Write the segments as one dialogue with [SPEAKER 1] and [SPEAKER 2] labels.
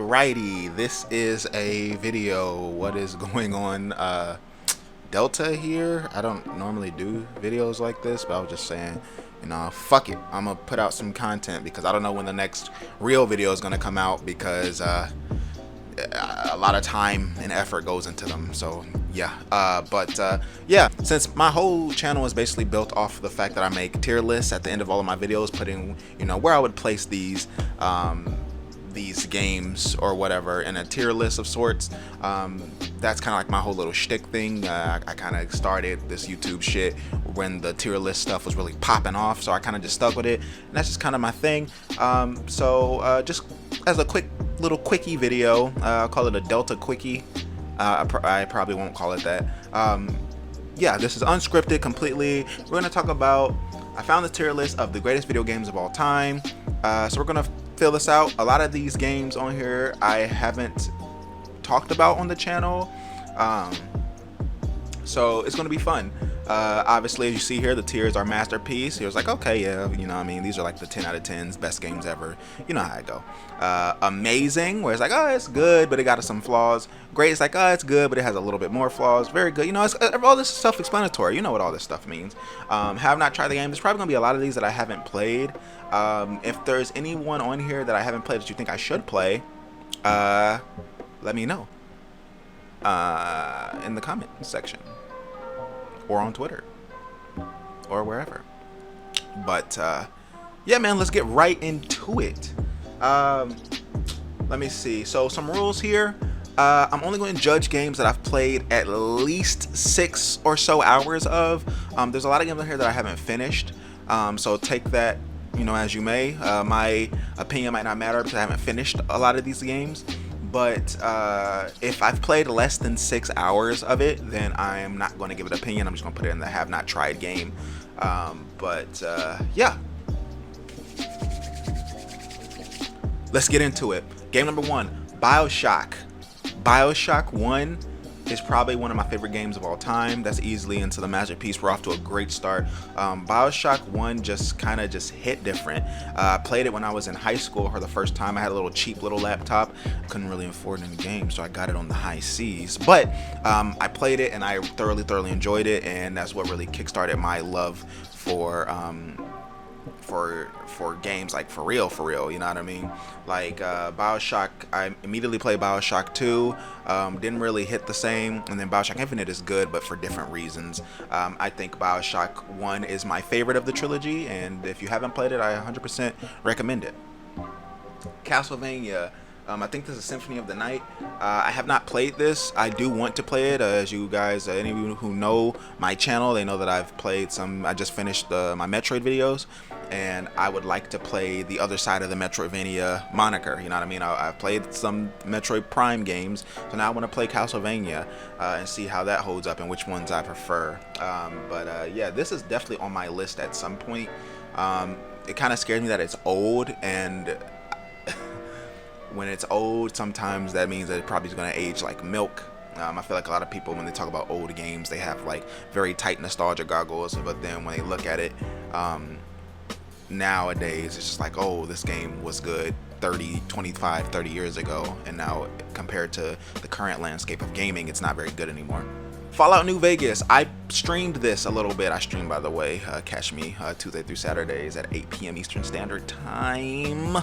[SPEAKER 1] Alrighty, this is a video. What is going on? Delta here. I don't normally do videos like this, but I was just saying, fuck it. I'm gonna put out some content because I don't know when the next real video is gonna come out because a lot of time and effort goes into them. So yeah, yeah, since my whole channel is basically built off the fact that I make tier lists at the end of all of my videos, putting where I would place these games or whatever in a tier list of sorts. That's kind of like my whole little shtick thing. I kind of started this YouTube shit when the tier list stuff was really popping off, so I kind of just stuck with it, and that's just kind of my thing. Just as a quick little quickie video, I'll call it a Delta quickie. I probably won't call it that. Yeah, this is unscripted completely. We're gonna talk about, I found the tier list of the greatest video games of all time. So we're gonna fill this out. A lot of these games on here I haven't talked about on the channel, so it's gonna be fun. Obviously, as you see here, the tiers are masterpiece. He was like, okay, yeah, I mean, these are like the 10 out of 10s, best games ever. You know how I go. Amazing, where it's like, oh, it's good, but it got some flaws. Great, it's like, oh, it's good, but it has a little bit more flaws. Very good, it's, all this is self-explanatory. You know what all this stuff means. Have not tried the game. There's probably gonna be a lot of these that I haven't played. If there's anyone on here that I haven't played that you think I should play, let me know in the comment section or on Twitter or wherever. But yeah, man, let's get right into it. Let me see. So some rules here. I'm only going to judge games that I've played at least 6 or so hours of. There's a lot of games on here that I haven't finished, so take that as you may. My opinion might not matter because I haven't finished a lot of these games. But if I've played less than 6 hours of it, then I'm not going to give it an opinion. I'm just going to put it in the have not tried game. Yeah. Let's get into it. Game number 1, BioShock. BioShock 1 is probably one of my favorite games of all time. That's easily into the masterpiece. We're off to a great start. BioShock 1 just kind of hit different. I played it when I was in high school for the first time. I had a little cheap little laptop. Couldn't really afford any games, so I got it on the high seas. But I played it and I thoroughly enjoyed it, and that's what really kickstarted my love for games, like for real, you know what I mean? Like BioShock, I immediately played BioShock 2, didn't really hit the same, and then BioShock Infinite is good, but for different reasons. I think BioShock 1 is my favorite of the trilogy, and if you haven't played it, I 100% recommend it. Castlevania. I think this is Symphony of the Night. I have not played this. I do want to play it. As you guys, any of you who know my channel, they know that I've played some. I just finished my Metroid videos, and I would like to play the other side of the Metroidvania moniker. You know what I mean? I've played some Metroid Prime games, so now I want to play Castlevania and see how that holds up and which ones I prefer. Yeah, this is definitely on my list at some point. It kind of scares me that it's old, and when it's old, sometimes that means that it probably is going to age like milk. I feel like a lot of people, when they talk about old games, they have like very tight nostalgia goggles, but then when they look at it nowadays, it's just like, oh, this game was good 30 years ago, and now compared to the current landscape of gaming, it's not very good anymore. Fallout New Vegas. I streamed this a little bit. I stream, by the way. Catch me Tuesday through Saturdays at 8 p.m. Eastern Standard Time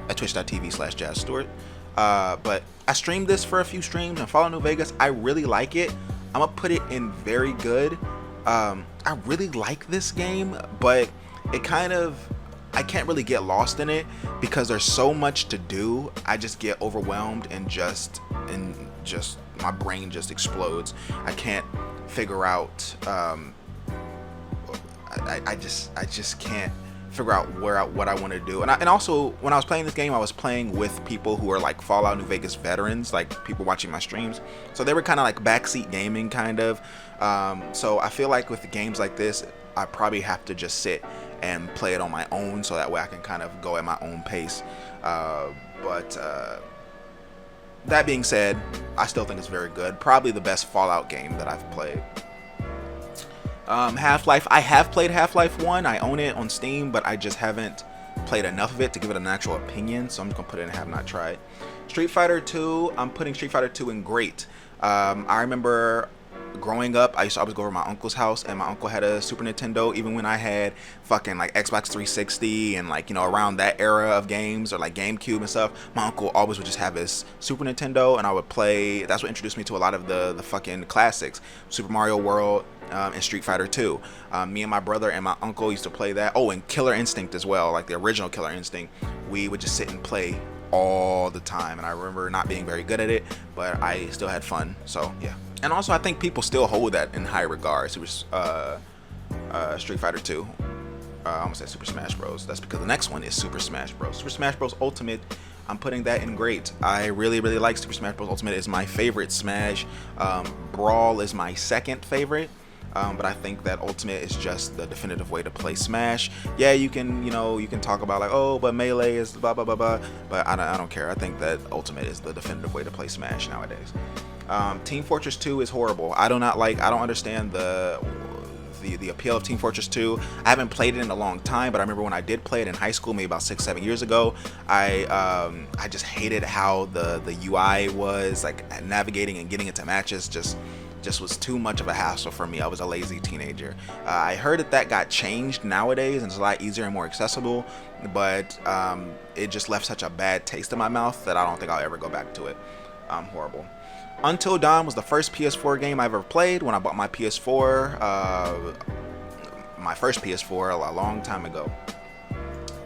[SPEAKER 1] at twitch.tv/JazzStewart. But I streamed this for a few streams, and Fallout New Vegas, I really like it. I'm gonna put it in very good. I really like this game, but it I can't really get lost in it because there's so much to do. I just get overwhelmed and just my brain just explodes. I can't figure out I just can't figure out what I want to do. And also, when I was playing this game, I was playing with people who are like Fallout New Vegas veterans, like people watching my streams, so they were kind of like backseat gaming kind of. So I feel like with games like this, I probably have to just sit and play it on my own, so that way I can kind of go at my own pace. That being said, I still think it's very good. Probably the best Fallout game that I've played. Half-Life. I have played Half-Life 1. I own it on Steam, but I just haven't played enough of it to give it an actual opinion, so I'm just gonna put it in have not tried. Street Fighter 2, I'm putting Street Fighter 2 in great. I remember growing up, I used to always go over to my uncle's house, and my uncle had a Super Nintendo. Even when I had fucking like Xbox 360 and like, you know, around that era of games, or like GameCube and stuff, my uncle always would just have his Super Nintendo, and I would play. That's what introduced me to a lot of the fucking classics, Super Mario World, and Street Fighter 2. Me and my brother and my uncle used to play that. Oh, and Killer Instinct as well, like the original Killer Instinct. We would just sit and play all the time, and I remember not being very good at it, but I still had fun. So yeah. And also, I think people still hold that in high regards. It was Street Fighter 2. I almost said Super Smash Bros. That's because the next one is Super Smash Bros. Super Smash Bros. Ultimate, I'm putting that in great. I really, really like Super Smash Bros. Ultimate. It's my favorite Smash. Brawl is my second favorite. But I think that Ultimate is just the definitive way to play Smash. Yeah, you can talk about like, oh, but Melee is blah blah blah blah. But I don't care. I think that Ultimate is the definitive way to play Smash nowadays. Team Fortress 2 is horrible. I don't understand the appeal of Team Fortress 2. I haven't played it in a long time, but I remember when I did play it in high school, maybe about 6-7 years ago. I just hated how the UI was, like navigating and getting into matches just was too much of a hassle for me. I was a lazy teenager. I heard that got changed nowadays and it's a lot easier and more accessible, but it just left such a bad taste in my mouth that I don't think I'll ever go back to it. Horrible. Until Dawn was the first PS4 game I ever played when I bought my PS4, my first PS4 a long time ago.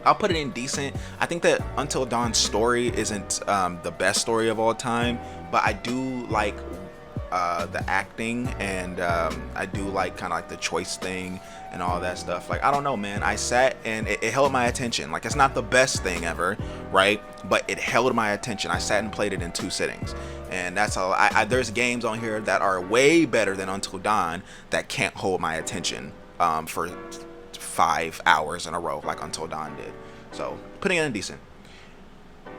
[SPEAKER 1] I'll put it in decent. I think that Until Dawn's story isn't the best story of all time, but I do like the acting, and I do like kind of like the choice thing and all that stuff. Like, I don't know, man, I sat and it held my attention. Like, it's not the best thing ever, right, but it held my attention. I sat and played it in 2 sittings, and that's all. There's games on here that are way better than Until Dawn that can't hold my attention for 5 hours in a row like Until Dawn did. So putting it in decent.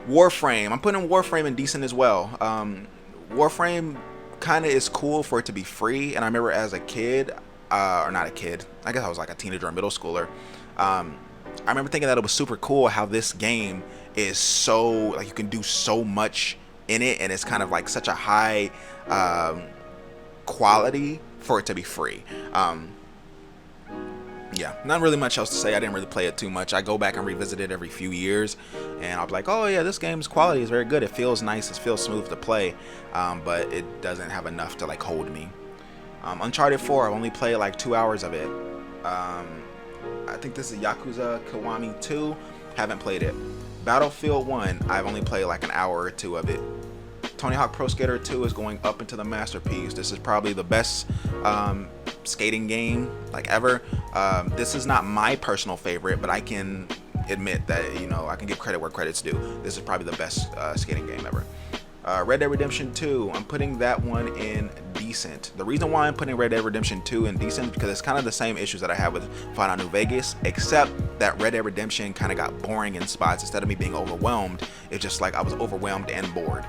[SPEAKER 1] Warframe, I'm putting Warframe in decent as well. Warframe kind of is cool for it to be free, and I remember as a kid, or not a kid, I guess I was like a teenager or middle schooler, I remember thinking that it was super cool how this game is so, like, you can do so much in it, and it's kind of like such a high quality for it to be free. Yeah, not really much else to say. I didn't really play it too much. I go back and revisit it every few years, and I'll be like, oh yeah, this game's quality is very good. It feels nice. It feels smooth to play, but it doesn't have enough to like hold me. Uncharted 4, I've only played like 2 hours of it. I think this is Yakuza Kiwami 2. Haven't played it. Battlefield 1, I've only played like an hour or 2 of it. Tony Hawk Pro Skater 2 is going up into the masterpiece. This is probably the best skating game like ever. This is not my personal favorite, but I can admit that, you know, I can give credit where credit's due. This is probably the best skating game ever. Red Dead Redemption 2, I'm putting that one in decent. The reason why I'm putting Red Dead Redemption 2 in decent, because it's kind of the same issues that I have with Fallout New Vegas, except that Red Dead Redemption kind of got boring in spots. Instead of me being overwhelmed, it's just like I was overwhelmed and bored.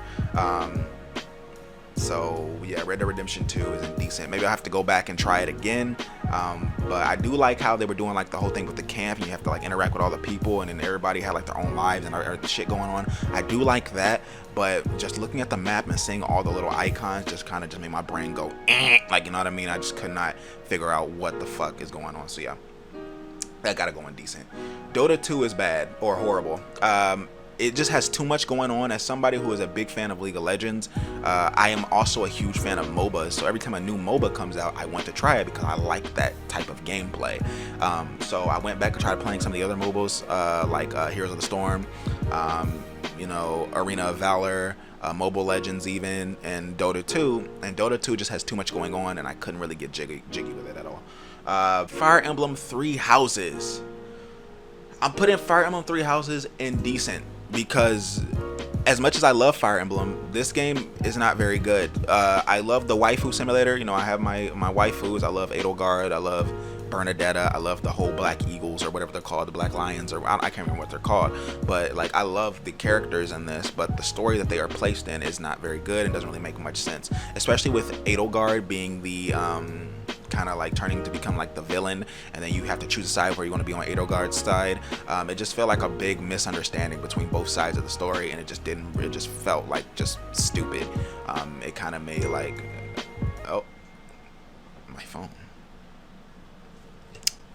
[SPEAKER 1] So yeah, Red Dead Redemption 2 is indecent. Maybe I'll have to go back and try it again. But I do like how they were doing like the whole thing with the camp, and you have to like interact with all the people, and then everybody had like their own lives and shit going on. I do like that, but just looking at the map and seeing all the little icons just kind of just made my brain go like, you know what I mean? I just could not figure out what the fuck is going on. So yeah, that gotta go in decent. Dota 2 is bad or horrible. It just has too much going on. As somebody who is a big fan of League of Legends, I am also a huge fan of MOBAs. So every time a new MOBA comes out, I want to try it because I like that type of gameplay. So I went back and tried playing some of the other MOBAs, like Heroes of the Storm, you know, Arena of Valor, Mobile Legends even, and Dota 2. And Dota 2 just has too much going on, and I couldn't really get jiggy with it at all. Fire Emblem Three Houses. I'm putting Fire Emblem Three Houses in decent, because as much as I love Fire Emblem, this game is not very good. I love the waifu simulator. You know, I have my waifus. I love Edelgard. I love Bernadetta. I love the whole Black Eagles or whatever they're called, the Black Lions, or I can't remember what they're called. But like, I love the characters in this, but the story that they are placed in is not very good and doesn't really make much sense. Especially with Edelgard being the kind of like turning to become like the villain, and then you have to choose a side where you want to be on Edelgard's side. It just felt like a big misunderstanding between both sides of the story, and it just felt like just stupid. It kind of made like, oh, my phone.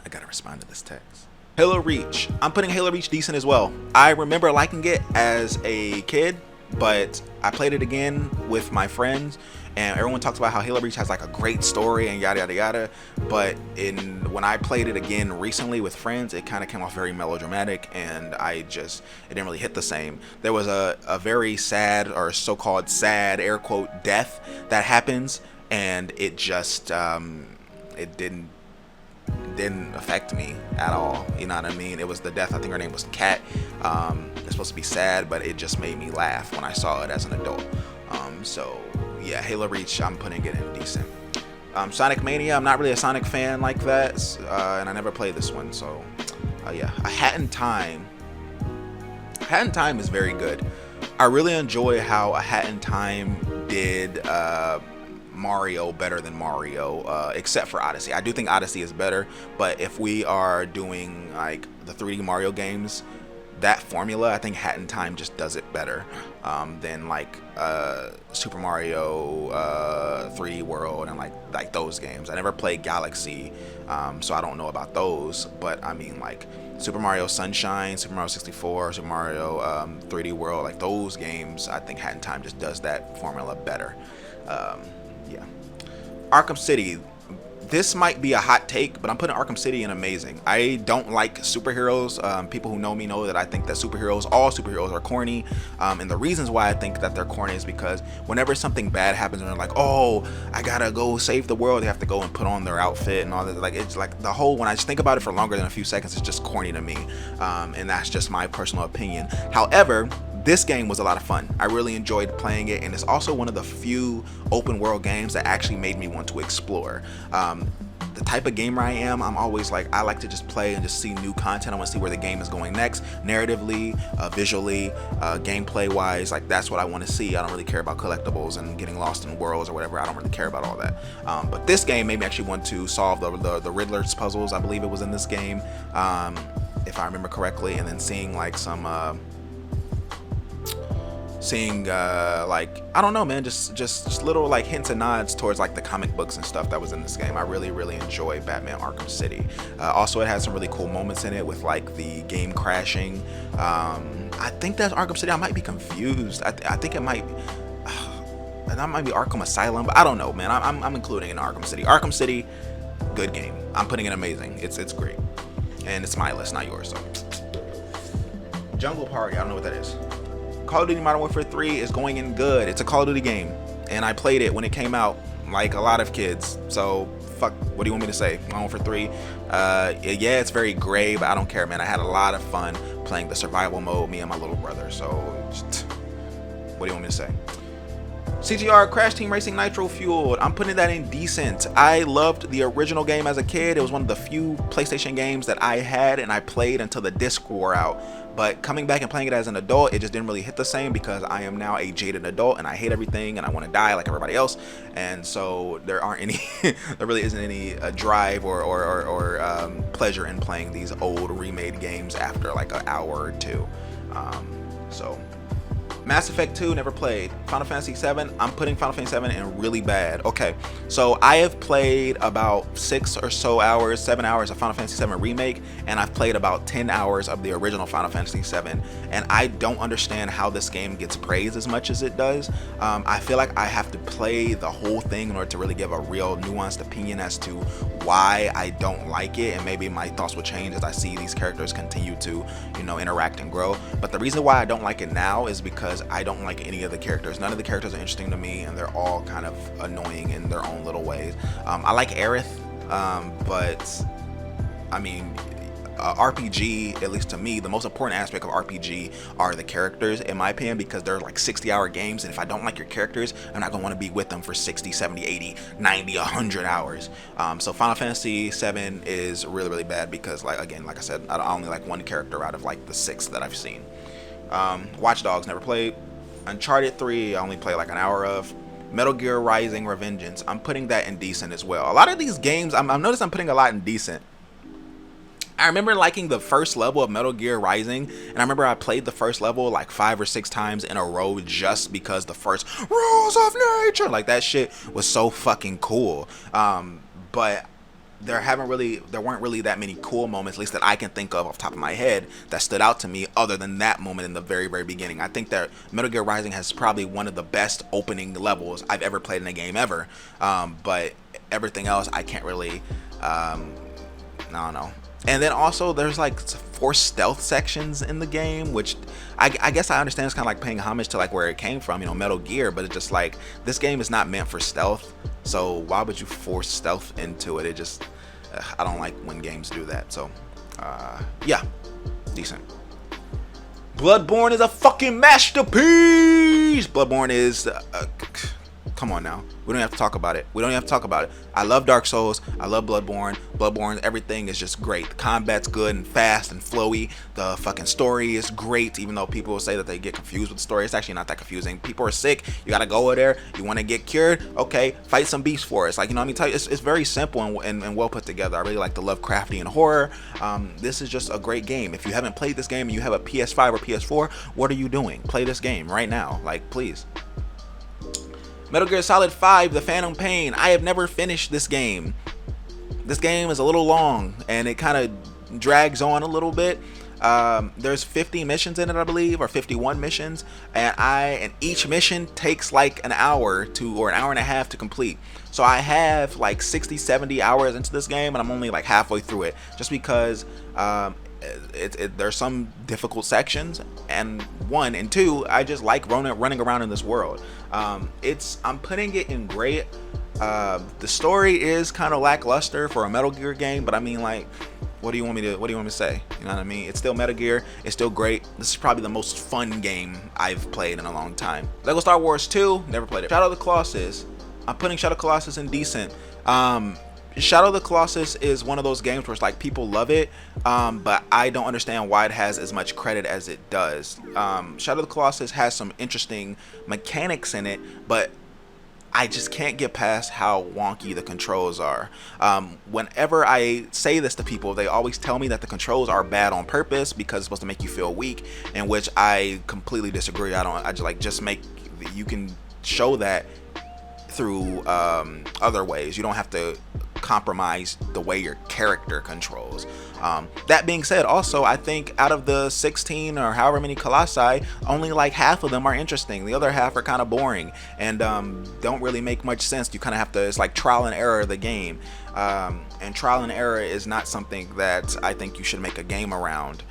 [SPEAKER 1] I gotta respond to this text. Halo Reach. I'm putting Halo Reach decent as well. I remember liking it as a kid, but I played it again with my friends, and everyone talks about how Halo Reach has like a great story and yada yada yada. But when I played it again recently with friends, it kind of came off very melodramatic, and it didn't really hit the same. There was a very sad, or so-called sad, air quote, death that happens, and it just it didn't affect me at all. You know what I mean? It was the death. I think her name was Kat. It's supposed to be sad, but it just made me laugh when I saw it as an adult. So yeah, Halo Reach, I'm putting it in decent. Sonic Mania, I'm not really a Sonic fan like that, and I never played this one. So yeah, A Hat in Time. A Hat in Time is very good. I really enjoy how A Hat in Time did Mario better than Mario, except for Odyssey. I do think Odyssey is better, but if we are doing like the 3D Mario games, that formula, I think Hat in Time just does it better than like Super Mario 3D World and like those games. I never played Galaxy, so I don't know about those, but I mean like Super Mario Sunshine, Super Mario 64, Super Mario 3D World, like those games, I think Hat in Time just does that formula better. Yeah. Arkham City. This might be a hot take, but I'm putting Arkham City in amazing. I don't like superheroes. People who know me know that I think that all superheroes are corny. And the reasons why I think that they're corny is because whenever something bad happens and they're like, oh, I gotta go save the world, they have to go and put on their outfit and all that. Like, it's like the whole, when I just think about it for longer than a few seconds, it's just corny to me. And that's just my personal opinion. However, this game was a lot of fun. I really enjoyed playing it, and it's also one of the few open world games that actually made me want to explore. The type of gamer I am, I'm always like, I like to just play and just see new content. I want to see where the game is going next, narratively, visually, gameplay wise. Like, that's what I want to see. I don't really care about collectibles and getting lost in worlds or whatever. I don't really care about all that. But this game made me actually want to solve the Riddler's puzzles. I believe it was in this game, if I remember correctly, and then seeing like some like, I don't know, man, just little like hints and nods towards like the comic books and stuff that was in this game. I really enjoy Batman Arkham City. Also, it had some really cool moments in it with like the game crashing. I think that's Arkham City. I might be confused. I think it might and that might be Arkham Asylum, but I don't know, man. I'm including it in Arkham City. Arkham City, good game. I'm putting it amazing. It's great, and it's my list, not yours. So Jungle Party, I don't know what that is. Call of Duty Modern Warfare 3 is going in good. It's a Call of Duty game, and I played it when it came out, like a lot of kids. So fuck, what do you want me to say? Modern Warfare 3, yeah, it's very gray, but I don't care, man. I had a lot of fun playing the survival mode, me and my little brother. So just, what do you want me to say? CGR Crash Team Racing Nitro Fueled. I'm putting that in decent. I loved the original game as a kid. It was one of the few PlayStation games that I had and I played until the disc wore out. But coming back and playing it as an adult, it just didn't really hit the same because I am now a jaded adult and I hate everything and I want to die like everybody else. And so there aren't any, there really isn't any drive or pleasure in playing these old remade games after like an hour or two. So Mass Effect 2, never played. Final Fantasy 7, I'm putting Final Fantasy 7 in really bad. Okay, so I have played about 6 or so hours, 7 hours of Final Fantasy 7 Remake, and I've played about 10 hours of the original Final Fantasy 7, and I don't understand how this game gets praised as much as it does. I feel like I have to play the whole thing in order to really give a real nuanced opinion as to why I don't like it, and maybe my thoughts will change as I see these characters continue to, you know, interact and grow. But the reason why I don't like it now is because I don't like any of the characters. None of the characters are interesting to me, and they're all kind of annoying in their own little ways. I like Aerith, but I mean, RPG, at least to me, the most important aspect of RPG are the characters, in my opinion, because they're like 60-hour games, and if I don't like your characters, I'm not going to want to be with them for 60, 70, 80, 90, 100 hours. So Final Fantasy 7 is really bad because, like, again, like I said, I only like one character out of like the 6 that I've seen. Watch Dogs, never played. Uncharted 3, I only played like an hour of. Metal Gear Rising Revengeance, I'm putting that in decent as well. A lot of these games, I'm noticing I'm putting a lot in decent. I remember liking the first level of Metal Gear Rising, and I remember I played the first level like 5 or 6 times in a row just because the first rules of nature, like that shit was so fucking cool. But there weren't really that many cool moments, at least that I can think of off the top of my head, that stood out to me other than that moment in the very, very beginning. I think that Metal Gear Rising has probably one of the best opening levels I've ever played in a game ever. But everything else I can't really, I don't know. And then also there's like 4 stealth sections in the game, which I guess I understand it's kind of like paying homage to like where it came from, Metal Gear, but it's just like this game is not meant for stealth, so why would you force stealth into it? It just, I don't like when games do that. So yeah, decent. Bloodborne is a fucking masterpiece. Bloodborne is come on now. We don't have to talk about it. I love Dark Souls. I love Bloodborne. Everything is just great. The combat's good and fast and flowy. The fucking story is great, even though people will say that they get confused with the story. It's actually not that confusing. People are sick. You gotta go over there. You want to get cured? Okay, fight some beasts for us. Like, tell you, it's very simple and well put together. I really like the Lovecraftian horror. This is just a great game. If you haven't played this game and you have a PS5 or PS4, what are you doing? Play this game right now. Like, please. Metal Gear Solid 5, The Phantom Pain. I have never finished this game. This game is a little long and it kind of drags on a little bit. There's 50 missions in it, I believe, or 51 missions, and each mission takes like an hour or an hour and a half to complete. So I have like 60-70 hours into this game and I'm only like halfway through it, just because there's some difficult sections, and 1 and 2, I just like running around in this world. I'm putting it in great. The story is kind of lackluster for a Metal Gear game, but I mean, like, what do you want me to say? You know what I mean? It's still Metal Gear. It's still great. This is probably the most fun game I've played in a long time. Lego Star Wars 2, never played it. Shadow of the Colossus, I'm putting Shadow of the Colossus in decent. Shadow of the Colossus is one of those games where it's like people love it, but I don't understand why it has as much credit as it does. Shadow of the Colossus has some interesting mechanics in it, but I just can't get past how wonky the controls are. Whenever I say this to people, they always tell me that the controls are bad on purpose because it's supposed to make you feel weak, in which I completely disagree. You can show that through other ways. You don't have to compromise the way your character controls. That being said, also, I think out of the 16 or however many Colossi, only like half of them are interesting. The other half are kind of boring and don't really make much sense. You kind of have to, it's like trial and error of the game. And trial and error is not something that I think you should make a game around.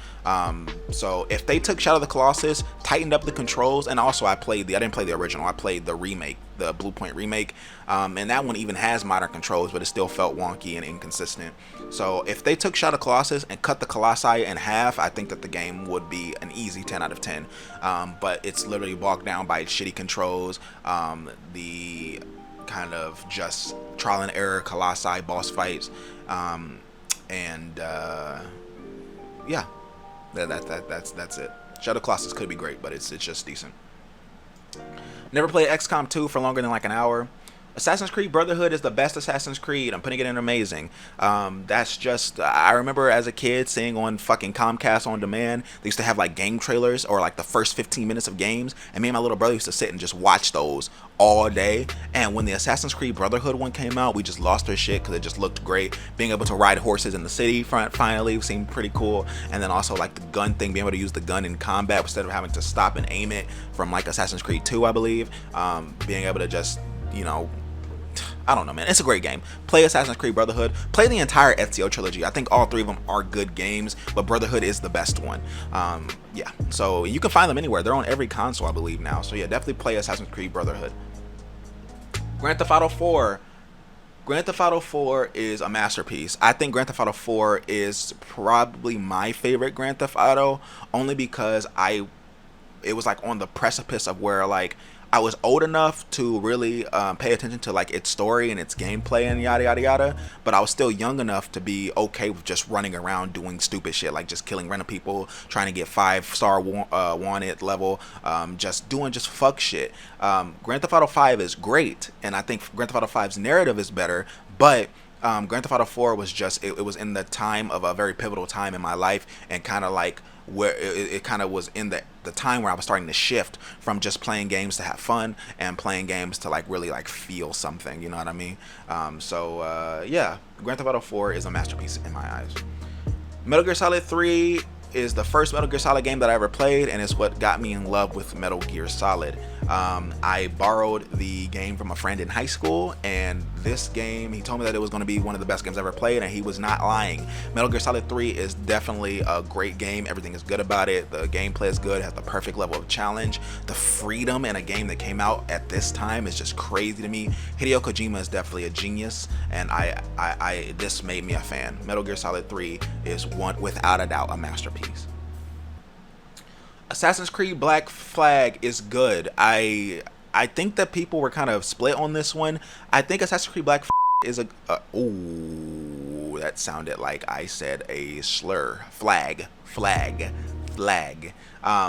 [SPEAKER 1] So if they took Shadow of the Colossus, tightened up the controls, and also I didn't play the original, I played the remake, the Blue Point remake, and that one even has modern controls, but it still felt wonky and inconsistent. So if they took Shadow of the Colossus and cut the Colossi in half, I think that the game would be an easy 10 out of 10. But it's literally bogged down by its shitty controls, the kind of just trial and error Colossi boss fights, and yeah. That's it. Shadow Colossus could be great, but it's just decent. Never played XCOM 2 for longer than like an hour. Assassin's Creed Brotherhood is the best Assassin's Creed. I'm putting it in amazing. That's just, I remember as a kid seeing on fucking Comcast On Demand, they used to have like game trailers or like the first 15 minutes of games, and me and my little brother used to sit and just watch those all day. And when the Assassin's Creed Brotherhood one came out, we just lost our shit because it just looked great. Being able to ride horses in the city finally seemed pretty cool. And then also like the gun thing, being able to use the gun in combat instead of having to stop and aim it from like Assassin's Creed 2, I believe. Being able to just, I don't know, man. It's a great game. Play Assassin's Creed Brotherhood. Play the entire Ezio trilogy. I think all 3 of them are good games, but Brotherhood is the best one. Yeah, so you can find them anywhere. They're on every console, I believe, now. So yeah, definitely play Assassin's Creed Brotherhood. Grand Theft Auto 4. Grand Theft Auto 4 is a masterpiece. I think Grand Theft Auto 4 is probably my favorite Grand Theft Auto, only because I it was like on the precipice of where like I was old enough to really pay attention to like its story and its gameplay and yada yada yada, but I was still young enough to be okay with just running around doing stupid shit like just killing random people, trying to get 5-star wanted level, just fuck shit. Grand Theft Auto 5 is great, and I think Grand Theft Auto 5's narrative is better, but Grand Theft Auto 4 was just it was in the time of a very pivotal time in my life, and kind of like where it kind of was in the time where I was starting to shift from just playing games to have fun and playing games to like really like feel something, you know what I mean? Yeah, Grand Theft Auto 4 is a masterpiece in my eyes. Metal Gear Solid 3 is the first Metal Gear Solid game that I ever played, and it's what got me in love with Metal Gear Solid. I borrowed the game from a friend in high school, and this game, he told me that it was going to be one of the best games I ever played, and he was not lying. Metal Gear Solid 3 is definitely a great game. Everything is good about it. The gameplay is good, it has the perfect level of challenge. The freedom in a game that came out at this time is just crazy to me. Hideo Kojima is definitely a genius, and this made me a fan. Metal Gear Solid 3 is one, without a doubt, a masterpiece. Assassin's Creed Black Flag is good. I think that people were kind of split on this one. I think Assassin's Creed Black Flag is ooh, that sounded like I said a slur. Flag.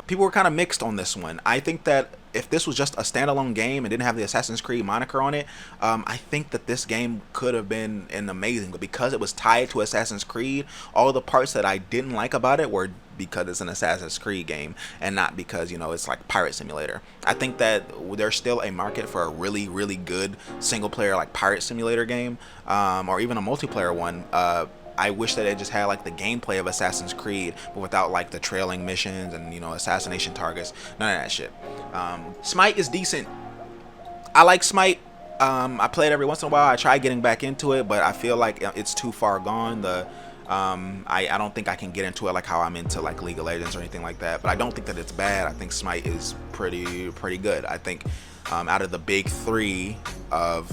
[SPEAKER 1] People were kind of mixed on this one. I think that if this was just a standalone game and didn't have the Assassin's Creed moniker on it, I think that this game could have been an amazing. But because it was tied to Assassin's Creed, all the parts that I didn't like about it were because it's an Assassin's Creed game and not because, you know, it's like Pirate Simulator. I think that there's still a market for a really, really good single player like Pirate Simulator game, or even a multiplayer one. I wish that it just had like the gameplay of Assassin's Creed, but without like the trailing missions and, you know, assassination targets. None of that shit. Smite is decent. I like Smite. I play it every once in a while. I try getting back into it, but I feel like it's too far gone. I don't think I can get into it like how I'm into like League of Legends or anything like that. But I don't think that it's bad. I think Smite is pretty good. I think out of the big three of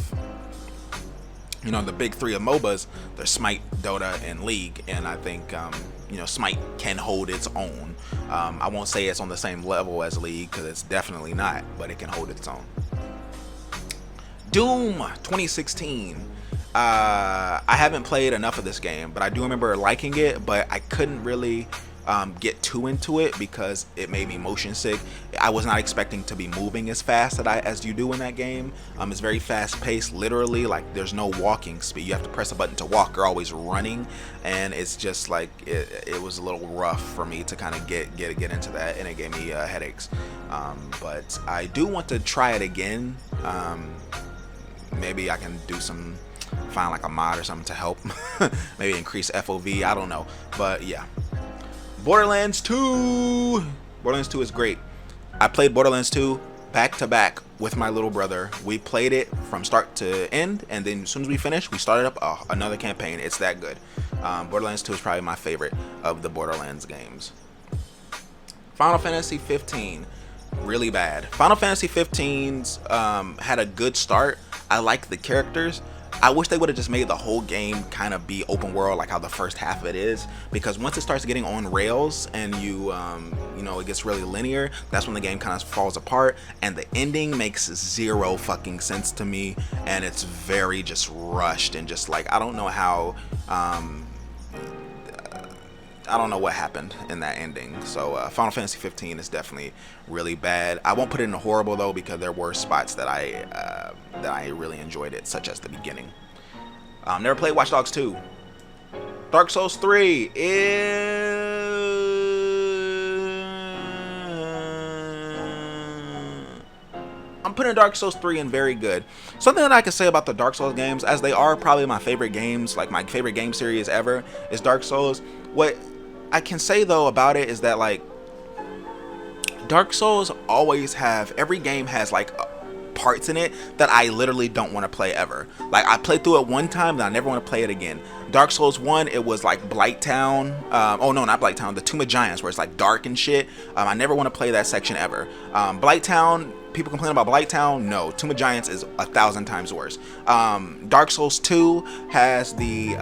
[SPEAKER 1] MOBAs, there's Smite, Dota, and League, and I think Smite can hold its own. I won't say it's on the same level as League because it's definitely not, but it can hold its own. Doom 2016. I haven't played enough of this game, but I do remember liking it, but I couldn't really get too into it because it made me motion sick. I was not expecting to be moving as fast as you do in that game. It's very fast paced, literally, like there's no walking speed. You have to press a button to walk. You're always running, and it's just like it was a little rough for me to kind of get into that, and it gave me headaches. But I do want to try it again. Maybe I can find like a mod or something to help maybe increase FOV, I don't know, but yeah. Borderlands 2 is great. I played Borderlands 2 back to back with my little brother. We played it from start to end, and then as soon as we finished, we started up another campaign. It's that good. Borderlands 2 is probably my favorite of the Borderlands games. Final Fantasy 15, really bad. Final Fantasy 15's had a good start. I like the characters. I wish they would have just made the whole game kind of be open world like how the first half of it is, because once it starts getting on rails and it gets really linear, that's when the game kind of falls apart, and the ending makes zero fucking sense to me, and it's very just rushed and just like I don't know what happened in that ending. So Final Fantasy 15 is definitely really bad. I won't put it in a horrible though, because there were spots that I really enjoyed it, such as the beginning. Never played Watch Dogs 2. Dark Souls 3 I'm putting Dark Souls 3 in very good. Something that I can say about the Dark Souls games, as they are probably my favorite games, like my favorite game series ever, is Dark Souls. What I can say though about it is that like Dark Souls every game has like parts in it that I literally don't want to play ever. Like I played through it one time and I never want to play it again. Dark Souls 1, it was like Blighttown. Oh no, not Blighttown, the Tomb of Giants, where it's like dark and shit. I never want to play that section ever. Blighttown, people complain about Blighttown. No, Tomb of Giants is 1,000 times worse. Dark Souls 2 has the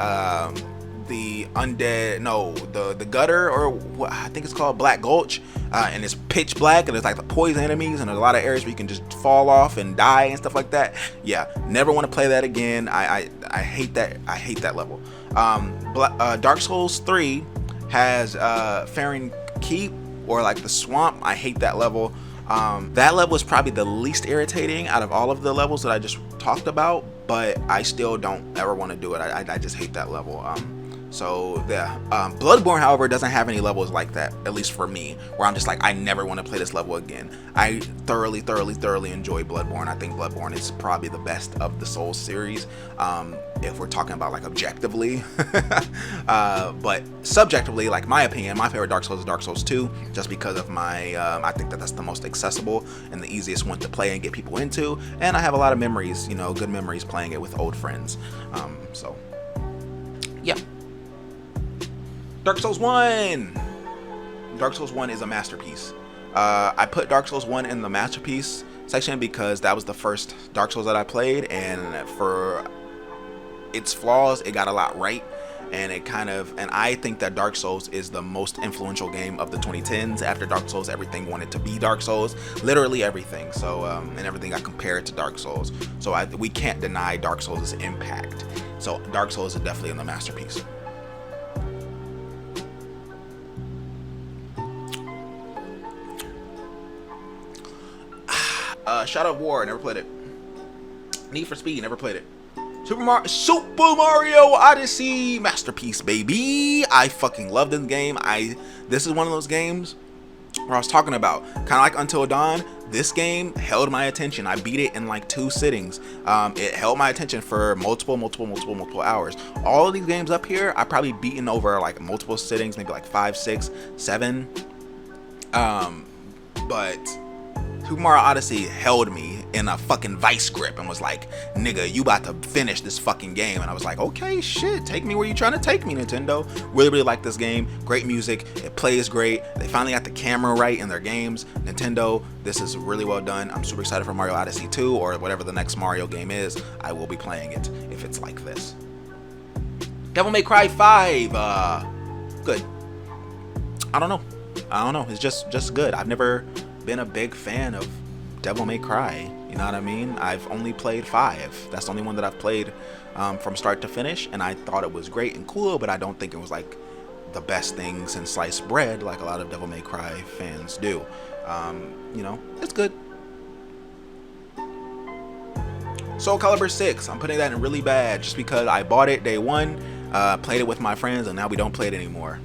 [SPEAKER 1] the undead, no, the gutter, or what I think it's called, Black Gulch, and it's pitch black, and there's like the poison enemies, and there's a lot of areas where you can just fall off and die and stuff like that. Yeah, never want to play that again. I hate that. I hate that level. Dark Souls 3 has Farron Keep, or like the swamp. I hate that level. That level is probably the least irritating out of all of the levels that I just talked about, but I still don't ever want to do it. I just hate that level. So yeah, Bloodborne, however, doesn't have any levels like that, at least for me, where I'm just like, I never want to play this level again. I thoroughly enjoy Bloodborne. I think Bloodborne is probably the best of the Souls series, if we're talking about like objectively. But subjectively, like my opinion, my favorite Dark Souls is Dark Souls 2, just because of my, I think that's the most accessible and the easiest one to play and get people into, and I have a lot of memories, you know, good memories playing it with old friends. So yeah. Dark Souls 1! Dark Souls 1 is a masterpiece. I put Dark Souls 1 in the masterpiece section because that was the first Dark Souls that I played, and for its flaws, it got a lot right. And I think that Dark Souls is the most influential game of the 2010s. After Dark Souls, everything wanted to be Dark Souls, literally everything. So, and everything got compared to Dark Souls. So we can't deny Dark Souls' impact. So Dark Souls is definitely in the masterpiece. Shadow of War, never played it. Need for Speed, never played it. Super Mario Odyssey, masterpiece, baby. I fucking love this game. This is one of those games where I was talking about, kind of like Until Dawn. This game held my attention. I beat it in like 2 sittings. It held my attention for multiple hours. All of these games up here, I probably beaten over like multiple sittings, maybe like 5, 6, 7. But Super Mario Odyssey held me in a fucking vice grip and was like, nigga, you about to finish this fucking game. And I was like, okay, shit, take me where you trying to take me, Nintendo. Really like this game. Great music. It plays great. They finally got the camera right in their games. Nintendo, this is really well done. I'm super excited for Mario Odyssey 2, or whatever the next Mario game is. I will be playing it if it's like this. Devil May Cry 5. Good. I don't know. It's just good. I've never been a big fan of Devil May Cry, you know what I mean? I've only played 5. That's the only one that I've played from start to finish, and I thought it was great and cool, but I don't think it was like the best thing since sliced bread like a lot of Devil May Cry fans do. You know, it's good. Soul Calibur 6, I'm putting that in really bad just because I bought it day 1, played it with my friends, and now we don't play it anymore.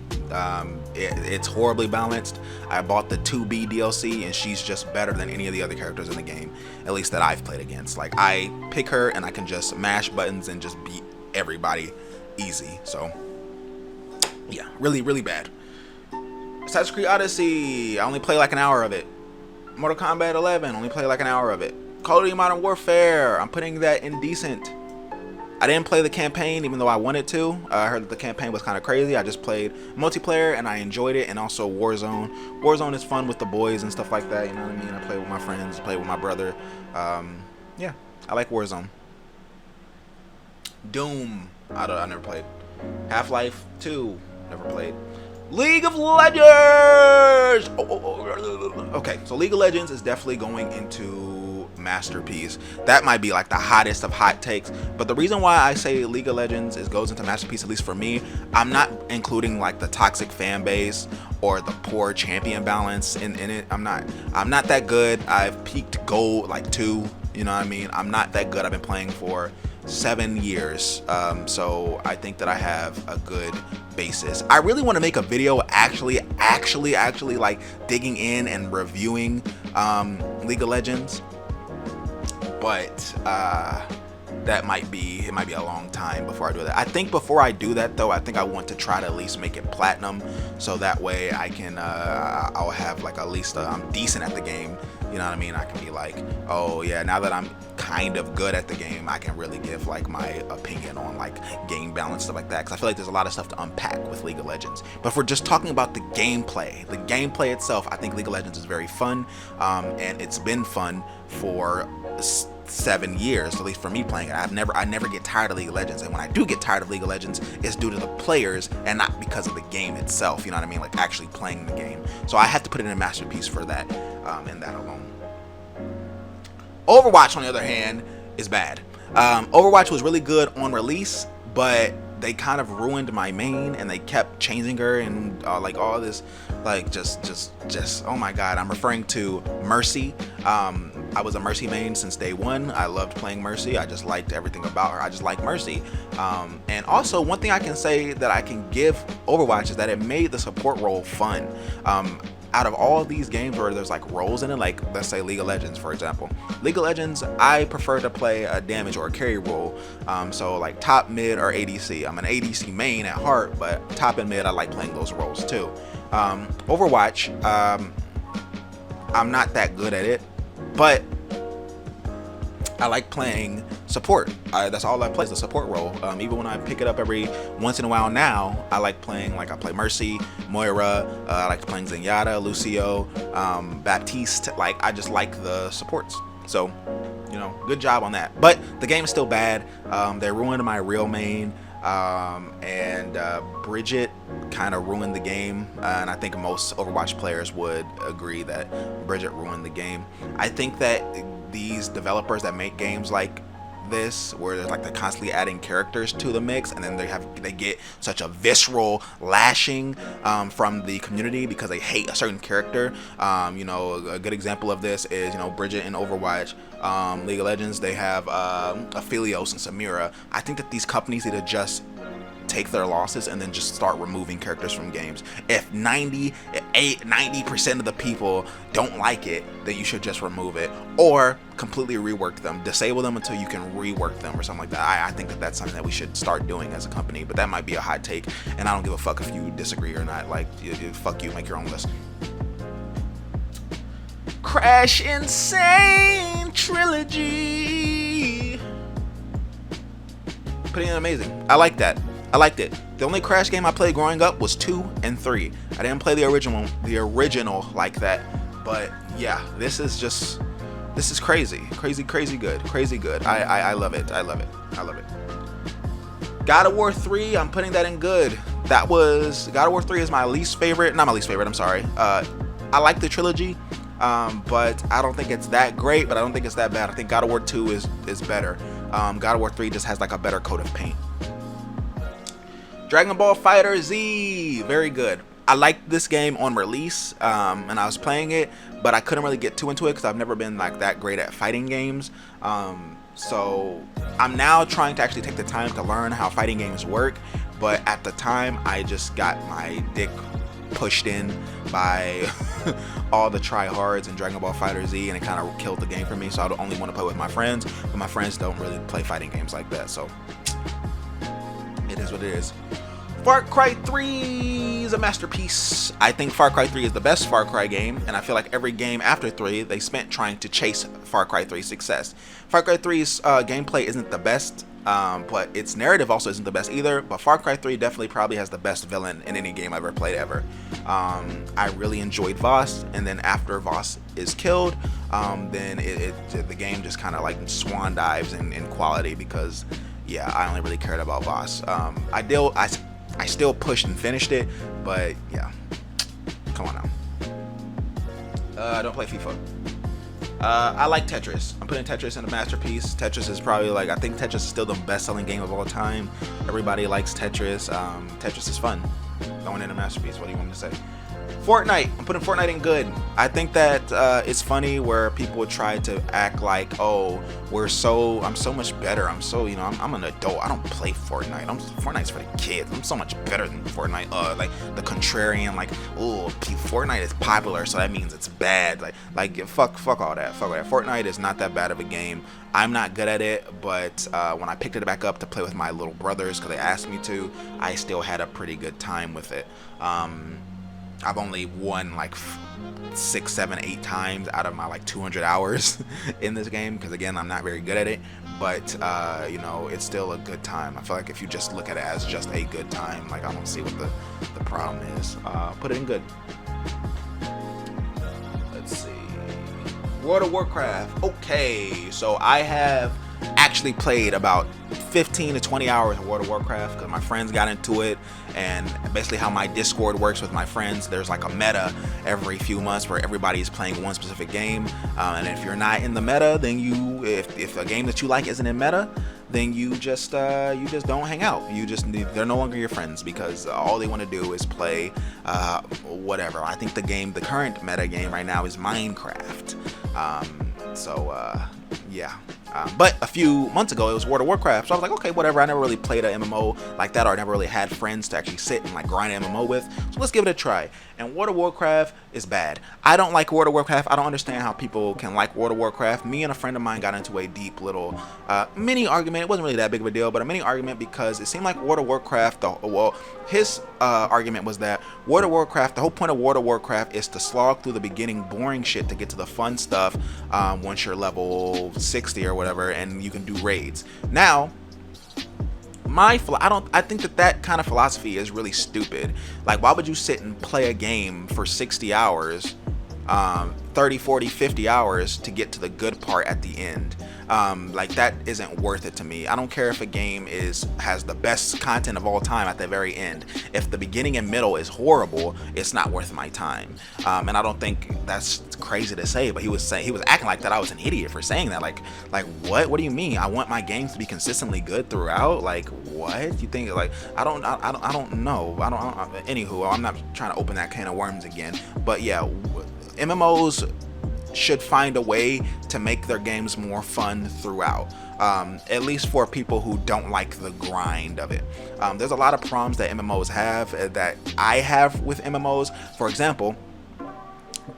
[SPEAKER 1] It's horribly balanced. I bought the 2B DLC, and she's just better than any of the other characters in the game, at least that I've played against. Like, I pick her and I can just mash buttons and just beat everybody easy. So yeah, really bad. Assassin's Creed Odyssey, I only play like an hour of it. Mortal Kombat 11, only play like an hour of it. Call of Duty Modern Warfare, I'm putting that in decent. I didn't play the campaign even though I wanted to. I heard that the campaign was kind of crazy. I just played multiplayer and I enjoyed it, and also Warzone. Warzone is fun with the boys and stuff like that, you know what I mean? I play with my friends, play with my brother. Yeah, I like Warzone. Doom, I never played. Half-Life 2, never played. League of Legends! Okay, so League of Legends is definitely going into masterpiece. That might be like the hottest of hot takes, but the reason why I say League of Legends goes into masterpiece, at least for me, I'm not including like the toxic fan base or the poor champion balance in it. I'm not that good. I've peaked gold like 2, you know what I mean? I'm not that good. I've been playing for 7 years, so I think that I have a good basis. I really want to make a video actually like digging in and reviewing League of Legends, but that might be a long time before I do that. I think before I do that though, I think I want to try to at least make it platinum, so that way I can I'll have like at least I'm decent at the game, you know what I mean? I can be like, oh yeah, now that I'm kind of good at the game, I can really give like my opinion on like game balance, stuff like that, because I feel like there's a lot of stuff to unpack with League of Legends. But if we're just talking about the gameplay itself, I think League of Legends is very fun, and it's been fun for 7 years, at least for me playing it. I never get tired of League of Legends, and when I do get tired of League of Legends, it's due to the players and not because of the game itself. You know what I mean? Like actually playing the game. So I had to put it in a masterpiece for that, and that alone. Overwatch, on the other hand, is bad. Overwatch was really good on release, but they kind of ruined my main, and they kept changing her and like all this, like just oh my god. I'm referring to Mercy. I was a Mercy main since day one. I loved playing Mercy. I just liked everything about her. I just like Mercy. And also, one thing I can say that I can give Overwatch is that it made the support role fun. Out of all of these games where there's like roles in it, like let's say League of Legends, for example. League of Legends, I prefer to play a damage or a carry role. So like top, mid, or ADC. I'm an ADC main at heart, but top and mid, I like playing those roles too. Overwatch, I'm not that good at it, but I like playing support. That's all I play is the support role. Even when I pick it up every once in a while now, I like playing, like I play Mercy, Moira, I like playing Zenyatta, Lucio, Baptiste. Like I just like the supports. So, you know, good job on that. But the game is still bad. They ruined my real main. And Bridget kind of ruined the game, and I think most Overwatch players would agree that Bridget ruined the game. I think that these developers that make games like this, where they're like they're constantly adding characters to the mix, and then they get such a visceral lashing from the community because they hate a certain character. You know, a good example of this is, you know, Bridget in Overwatch. League of Legends, they have Aphelios and Samira. I think that these companies need to just take their losses and then just start removing characters from games. If 90% of the people don't like it, then you should just remove it, or completely rework them, disable them until you can rework them or something like that. I think that that's something that we should start doing as a company, but that might be a hot take, and I don't give a fuck if you disagree or not. Like, fuck you, make your own list. Crash Insane Trilogy. Pretty amazing. I like that. I liked it. The only Crash game I played growing up was 2 and 3. I didn't play the original like that. But yeah, this is crazy. Crazy good. Crazy good. I love it. I love it. I love it. God of War 3, I'm putting that in good. God of War 3 is my least favorite. Not my least favorite, I'm sorry. I like the trilogy, but I don't think it's that great, but I don't think it's that bad. I think God of War 2 is better. God of War 3 just has like a better coat of paint. Dragon Ball FighterZ, very good. I liked this game on release, and I was playing it, but I couldn't really get too into it because I've never been like that great at fighting games. So I'm now trying to actually take the time to learn how fighting games work, but at the time I just got my dick pushed in by all the tryhards in Dragon Ball FighterZ, and it kind of killed the game for me. So I only want to play with my friends, but my friends don't really play fighting games like that, so it is what it is. Far Cry 3 is a masterpiece. I think Far Cry 3 is the best Far Cry game, and I feel like every game after 3 they spent trying to chase Far Cry 3's success. Far Cry 3's gameplay isn't the best, but its narrative also isn't the best either, but Far Cry 3 definitely probably has the best villain in any game I've ever played ever. I really enjoyed Voss, and then after Voss is killed, then the game just kind of like swan dives in quality, because yeah, I only really cared about Voss. I still pushed and finished it, but yeah, come on now. I don't play FIFA. I like Tetris. I'm putting Tetris in a masterpiece. Tetris is probably like, I think Tetris is still the best-selling game of all time. Everybody likes Tetris. Tetris is fun. Going in a masterpiece. What do you want me to say? Fortnite. I'm putting Fortnite in good. I think that it's funny where people try to act like, oh, I'm so much better. I'm an adult. I don't play Fortnite. Fortnite's for the kids. I'm so much better than Fortnite. Like the contrarian, like, oh, Fortnite is popular, so that means it's bad. Like fuck all that. Fuck all that. Fortnite is not that bad of a game. I'm not good at it, but when I picked it back up to play with my little brothers because they asked me to, I still had a pretty good time with it. I've only won like 6, 7, 8 times out of my like 200 hours in this game, because again, I'm not very good at it, but you know, it's still a good time. I feel like if you just look at it as just a good time, like, I don't see what the problem is. Put it in good. Let's see. World of Warcraft. Okay, so I have actually played about 15 to 20 hours of World of Warcraft because my friends got into it, and basically how my Discord works with my friends, there's like a meta every few months where everybody is playing one specific game, and if you're not in the meta, then if a game that you like isn't in meta, then you just don't hang out. They're no longer your friends because all they want to do is play whatever. I think the current meta game right now is Minecraft. Yeah. But a few months ago, it was World of Warcraft. So I was like, okay, whatever. I never really played an MMO like that, or I never really had friends to actually sit and like grind an MMO with. So let's give it a try. And World of Warcraft is bad. I don't like World of Warcraft. I don't understand how people can like World of Warcraft. Me and a friend of mine got into a deep little mini argument. It wasn't really that big of a deal, but a mini argument because it seemed like World of Warcraft, his argument was that World of Warcraft, the whole point of World of Warcraft is to slog through the beginning boring shit to get to the fun stuff once you're level 60 or whatever, and you can do raids. Now, I think that kind of philosophy is really stupid. Like, why would you sit and play a game for 60 hours, 30, 40, 50 hours to get to the good part at the end? Like, that isn't worth it to me. I don't care if a game has the best content of all time at the very end. If the beginning and middle is horrible, it's not worth my time. And I don't think that's crazy to say, but he was acting like that I was an idiot for saying that. Like what do you mean? I want my games to be consistently good throughout? Like, what you think? Like, I don't know. Anywho, I'm not trying to open that can of worms again, but yeah, MMOs should find a way to make their games more fun throughout, at least for people who don't like the grind of it. There's a lot of problems that MMOs have that I have with MMOs. For example,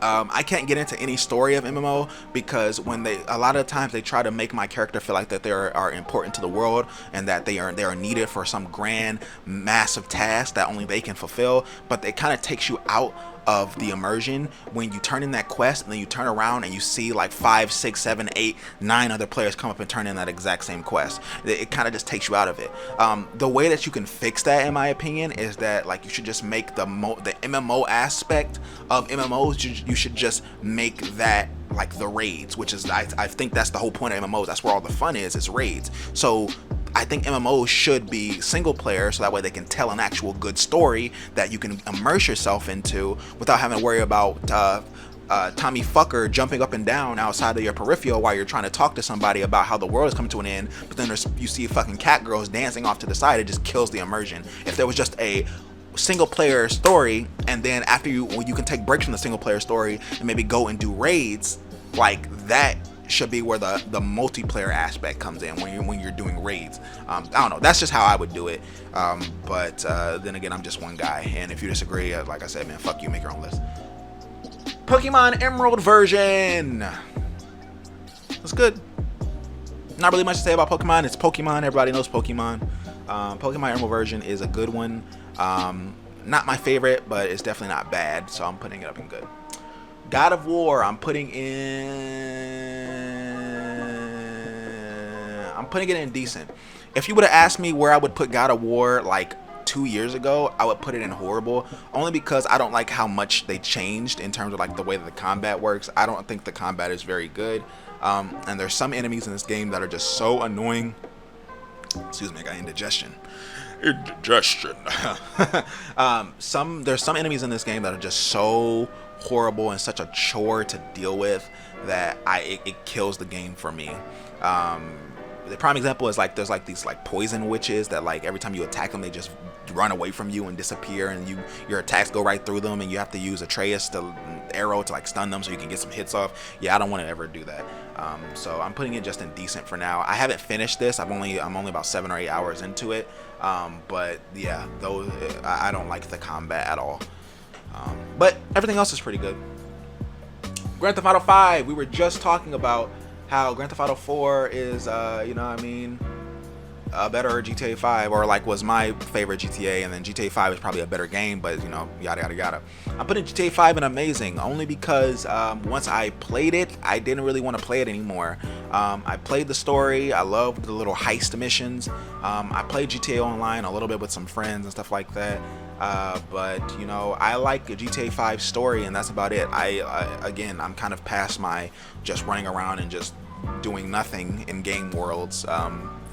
[SPEAKER 1] I can't get into any story of MMO because a lot of times they try to make my character feel like that they are important to the world and that they are needed for some grand massive task that only they can fulfill, but it kind of takes you out of the immersion when you turn in that quest and then you turn around and you see like 5, 6, 7, 8, 9 other players come up and turn in that exact same quest. It kind of just takes you out of it. The way that you can fix that, in my opinion, is that like you should just make the MMO aspect of MMOs, you should just make that like the raids, which is I think that's the whole point of MMOs. That's where all the fun is. It's raids. So I think MMOs should be single player, so that way they can tell an actual good story that you can immerse yourself into without having to worry about Tommy Fucker jumping up and down outside of your peripheral while you're trying to talk to somebody about how the world is coming to an end. But then you see fucking cat girls dancing off to the side. It just kills the immersion. If there was just a single player story, and then after you can take breaks from the single player story and maybe go and do raids, like that should be where the multiplayer aspect comes in when you're doing raids. I don't know, that's just how I would do it, but then again, I'm just one guy, and if you disagree, like I said, man, fuck you, make your own list. Pokemon Emerald version, it's good. Not really much to say about Pokemon. It's Pokemon, everybody knows Pokemon. Pokemon Emerald version is a good one. Not my favorite, but it's definitely not bad, so I'm putting it up in good. God of War, I'm putting it in decent. If you would have asked me where I would put God of War like 2 years ago, I would put it in horrible, only because I don't like how much they changed in terms of like the way that the combat works. I don't think the combat is very good, and there's some enemies in this game that are just so annoying. Excuse me, I got indigestion. There's some enemies in this game that are just so horrible and such a chore to deal with that it kills the game for me. The prime example is like there's like these like poison witches that like every time you attack them they just run away from you and disappear, and your attacks go right through them, and you have to use Atreus arrow to like stun them so you can get some hits off. Yeah, I don't want to ever do that. So I'm putting it just in decent for now. I haven't finished this. I'm only about 7 or 8 hours into it. But yeah, I don't like the combat at all. But everything else is pretty good. Grand Theft Auto 5. We were just talking about how Grand Theft Auto 4 is, a better GTA 5, or like was my favorite GTA, and then GTA 5 is probably a better game, but yada yada yada. I'm putting GTA 5 in amazing only because once I played it, I didn't really want to play it anymore. I played the story. I loved the little heist missions. I played GTA Online a little bit with some friends and stuff like that. But you know, I like a GTA 5 story, and that's about it. Again, I'm kind of past my just running around and just doing nothing in game worlds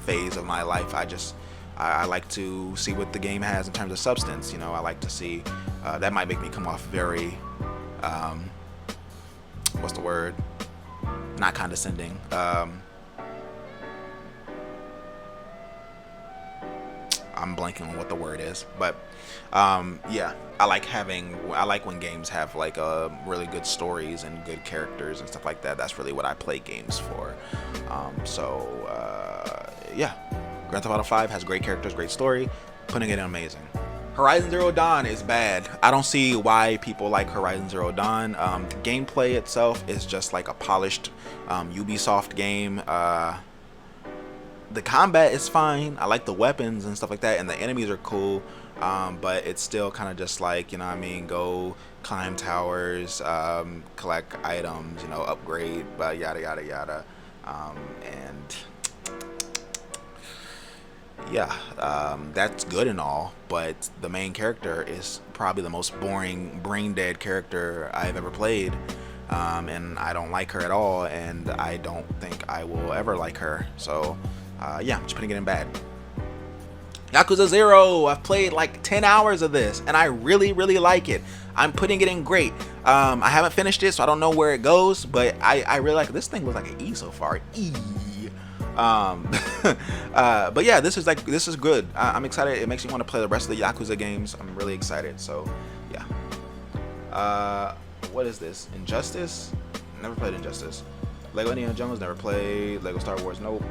[SPEAKER 1] phase of my life. I like to see what the game has in terms of substance. You know, I like to see. That might make me come off very, what's the word? Not condescending. I'm blanking on what the word is, but yeah, I like when games have like really good stories and good characters and stuff like that. That's really what I play games for. Yeah, Grand Theft Auto 5 has great characters, great story, putting it in amazing. Horizon Zero Dawn is bad. I don't see why people like Horizon Zero Dawn. The gameplay itself is just like a polished Ubisoft game. The combat is fine. I like the weapons and stuff like that, and the enemies are cool. But it's still kind of just like, you know what I mean, go climb towers, collect items, you know, upgrade, but yada yada yada. And yeah, that's good and all, but the main character is probably the most boring, brain dead character I've ever played. And I don't like her at all, and I don't think I will ever like her. So yeah, I'm just putting it in bad. Yakuza 0, I've played like 10 hours of this, and I really, really like it. I'm putting it in great. I haven't finished it, so I don't know where it goes, but I really like it. This thing looks like an E so far. E. But yeah, this is good. I'm excited. It makes me want to play the rest of the Yakuza games. I'm really excited. So yeah. What is this? Injustice? Never played Injustice. Lego Indiana Jones, never played. Lego Star Wars, nope.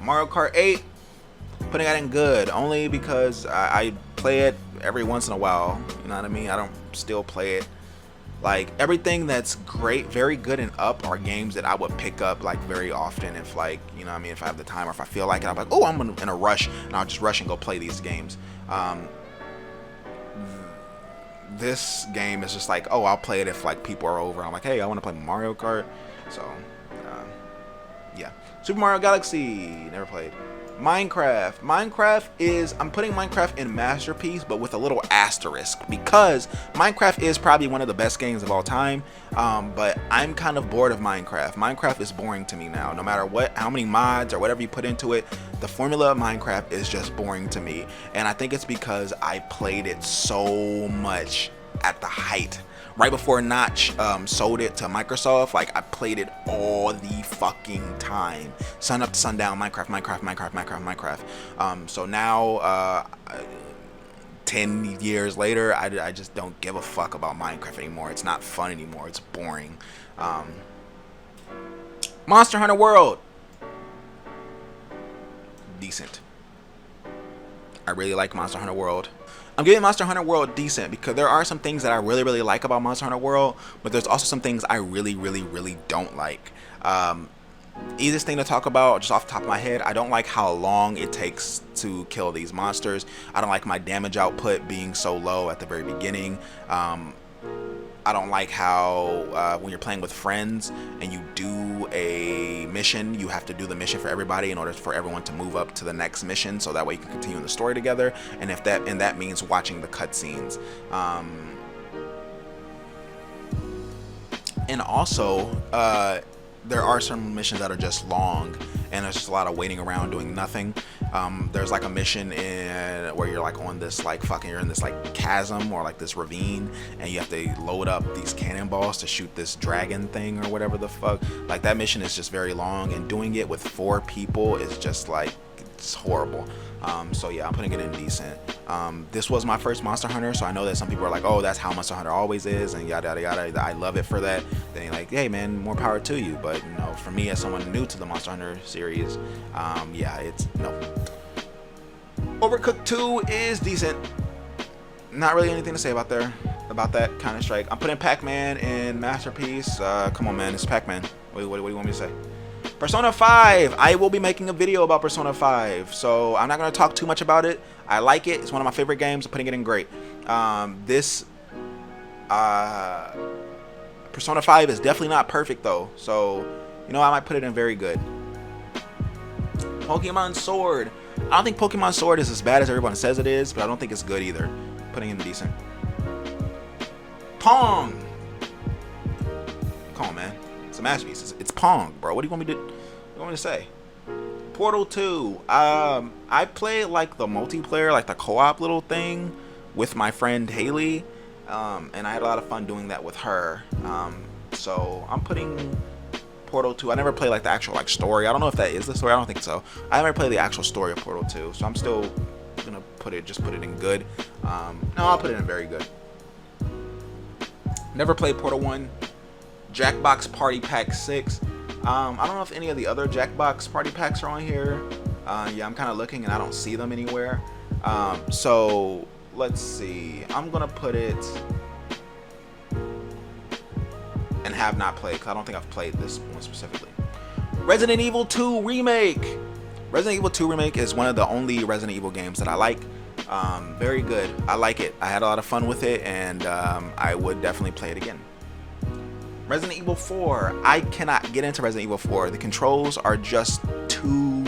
[SPEAKER 1] Mario Kart 8, putting it in good, only because I play it every once in a while. You know what I mean? I don't still play it. Like, everything that's great, very good and up are games that I would pick up like very often if, like, you know what I mean, if I have the time or if I feel like it. I'm like, oh, I'm in a rush, and I'll just rush and go play these games. This game is just like, oh, I'll play it if like people are over. I'm like, hey, I want to play Mario Kart. So yeah. Super Mario Galaxy, never played. Minecraft is, I'm putting Minecraft in Masterpiece, but with a little asterisk, because Minecraft is probably one of the best games of all time. But I'm kind of bored of Minecraft. Minecraft is boring to me now. No matter how many mods or whatever you put into it, the formula of Minecraft is just boring to me. And I think it's because I played it so much at the height. Right before Notch sold it to Microsoft, like, I played it all the fucking time, sun up to sundown. Minecraft. So now, 10 years later, I just don't give a fuck about Minecraft anymore. It's not fun anymore. It's boring. Monster Hunter World, decent. I really like Monster Hunter World. I'm giving Monster Hunter World decent because there are some things that I really, really like about Monster Hunter World, but there's also some things I really, really, really don't like. Easiest thing to talk about, just off the top of my head, I don't like how long it takes to kill these monsters. I don't like my damage output being so low at the very beginning. I don't like how when you're playing with friends and you do a mission, you have to do the mission for everybody in order for everyone to move up to the next mission, so that way you can continue the story together. And that means watching the cutscenes. And also, there are some missions that are just long, and there's just a lot of waiting around doing nothing. There's like a mission where you're like on this you're in this like chasm or like this ravine, and you have to load up these cannonballs to shoot this dragon thing or whatever the fuck. Like, that mission is just very long, and doing it with 4 people is just like, it's horrible. So yeah, I'm putting it in decent. This was my first Monster Hunter, so I know that some people are like, oh, that's how Monster Hunter always is, and yada yada yada. I love it for that. Then you're like, hey man, more power to you. But you know, for me as someone new to the Monster Hunter series, yeah, it's no. Overcooked 2 is decent. Not really anything to say about that. Counter-Strike. I'm putting Pac-Man in Masterpiece. Come on, man, it's Pac-Man. What do you want me to say? Persona 5. I will be making a video about Persona 5, so I'm not going to talk too much about it. I like it. It's one of my favorite games. I'm putting it in great. Persona 5 is definitely not perfect, though, so, you know, I might put it in very good. Pokemon Sword. I don't think Pokemon Sword is as bad as everyone says it is, but I don't think it's good either. Putting him decent. Pong. Come on, man. It's a masterpiece. It's Pong, bro. What do you want me to say? Portal 2. I played like the multiplayer, like the co-op little thing with my friend Haley, and I had a lot of fun doing that with her. So I'm putting Portal 2. I never played like the actual like story. I don't know if that is the story. I don't think so. I never played the actual story of Portal 2, so I'm still gonna put it in good. No, I'll put it in very good. Never played Portal 1. Jackbox Party Pack 6. I don't know if any of the other Jackbox Party Packs are on here. Yeah, I'm kind of looking and I don't see them anywhere. So let's see. I'm gonna put it and have not played, because I don't think I've played this one specifically. Resident Evil 2 Remake. Resident Evil 2 Remake is one of the only Resident Evil games that I like. Very good. I like it. I had a lot of fun with it, and I would definitely play it again. Resident Evil 4. I cannot get into Resident Evil 4. The controls are just too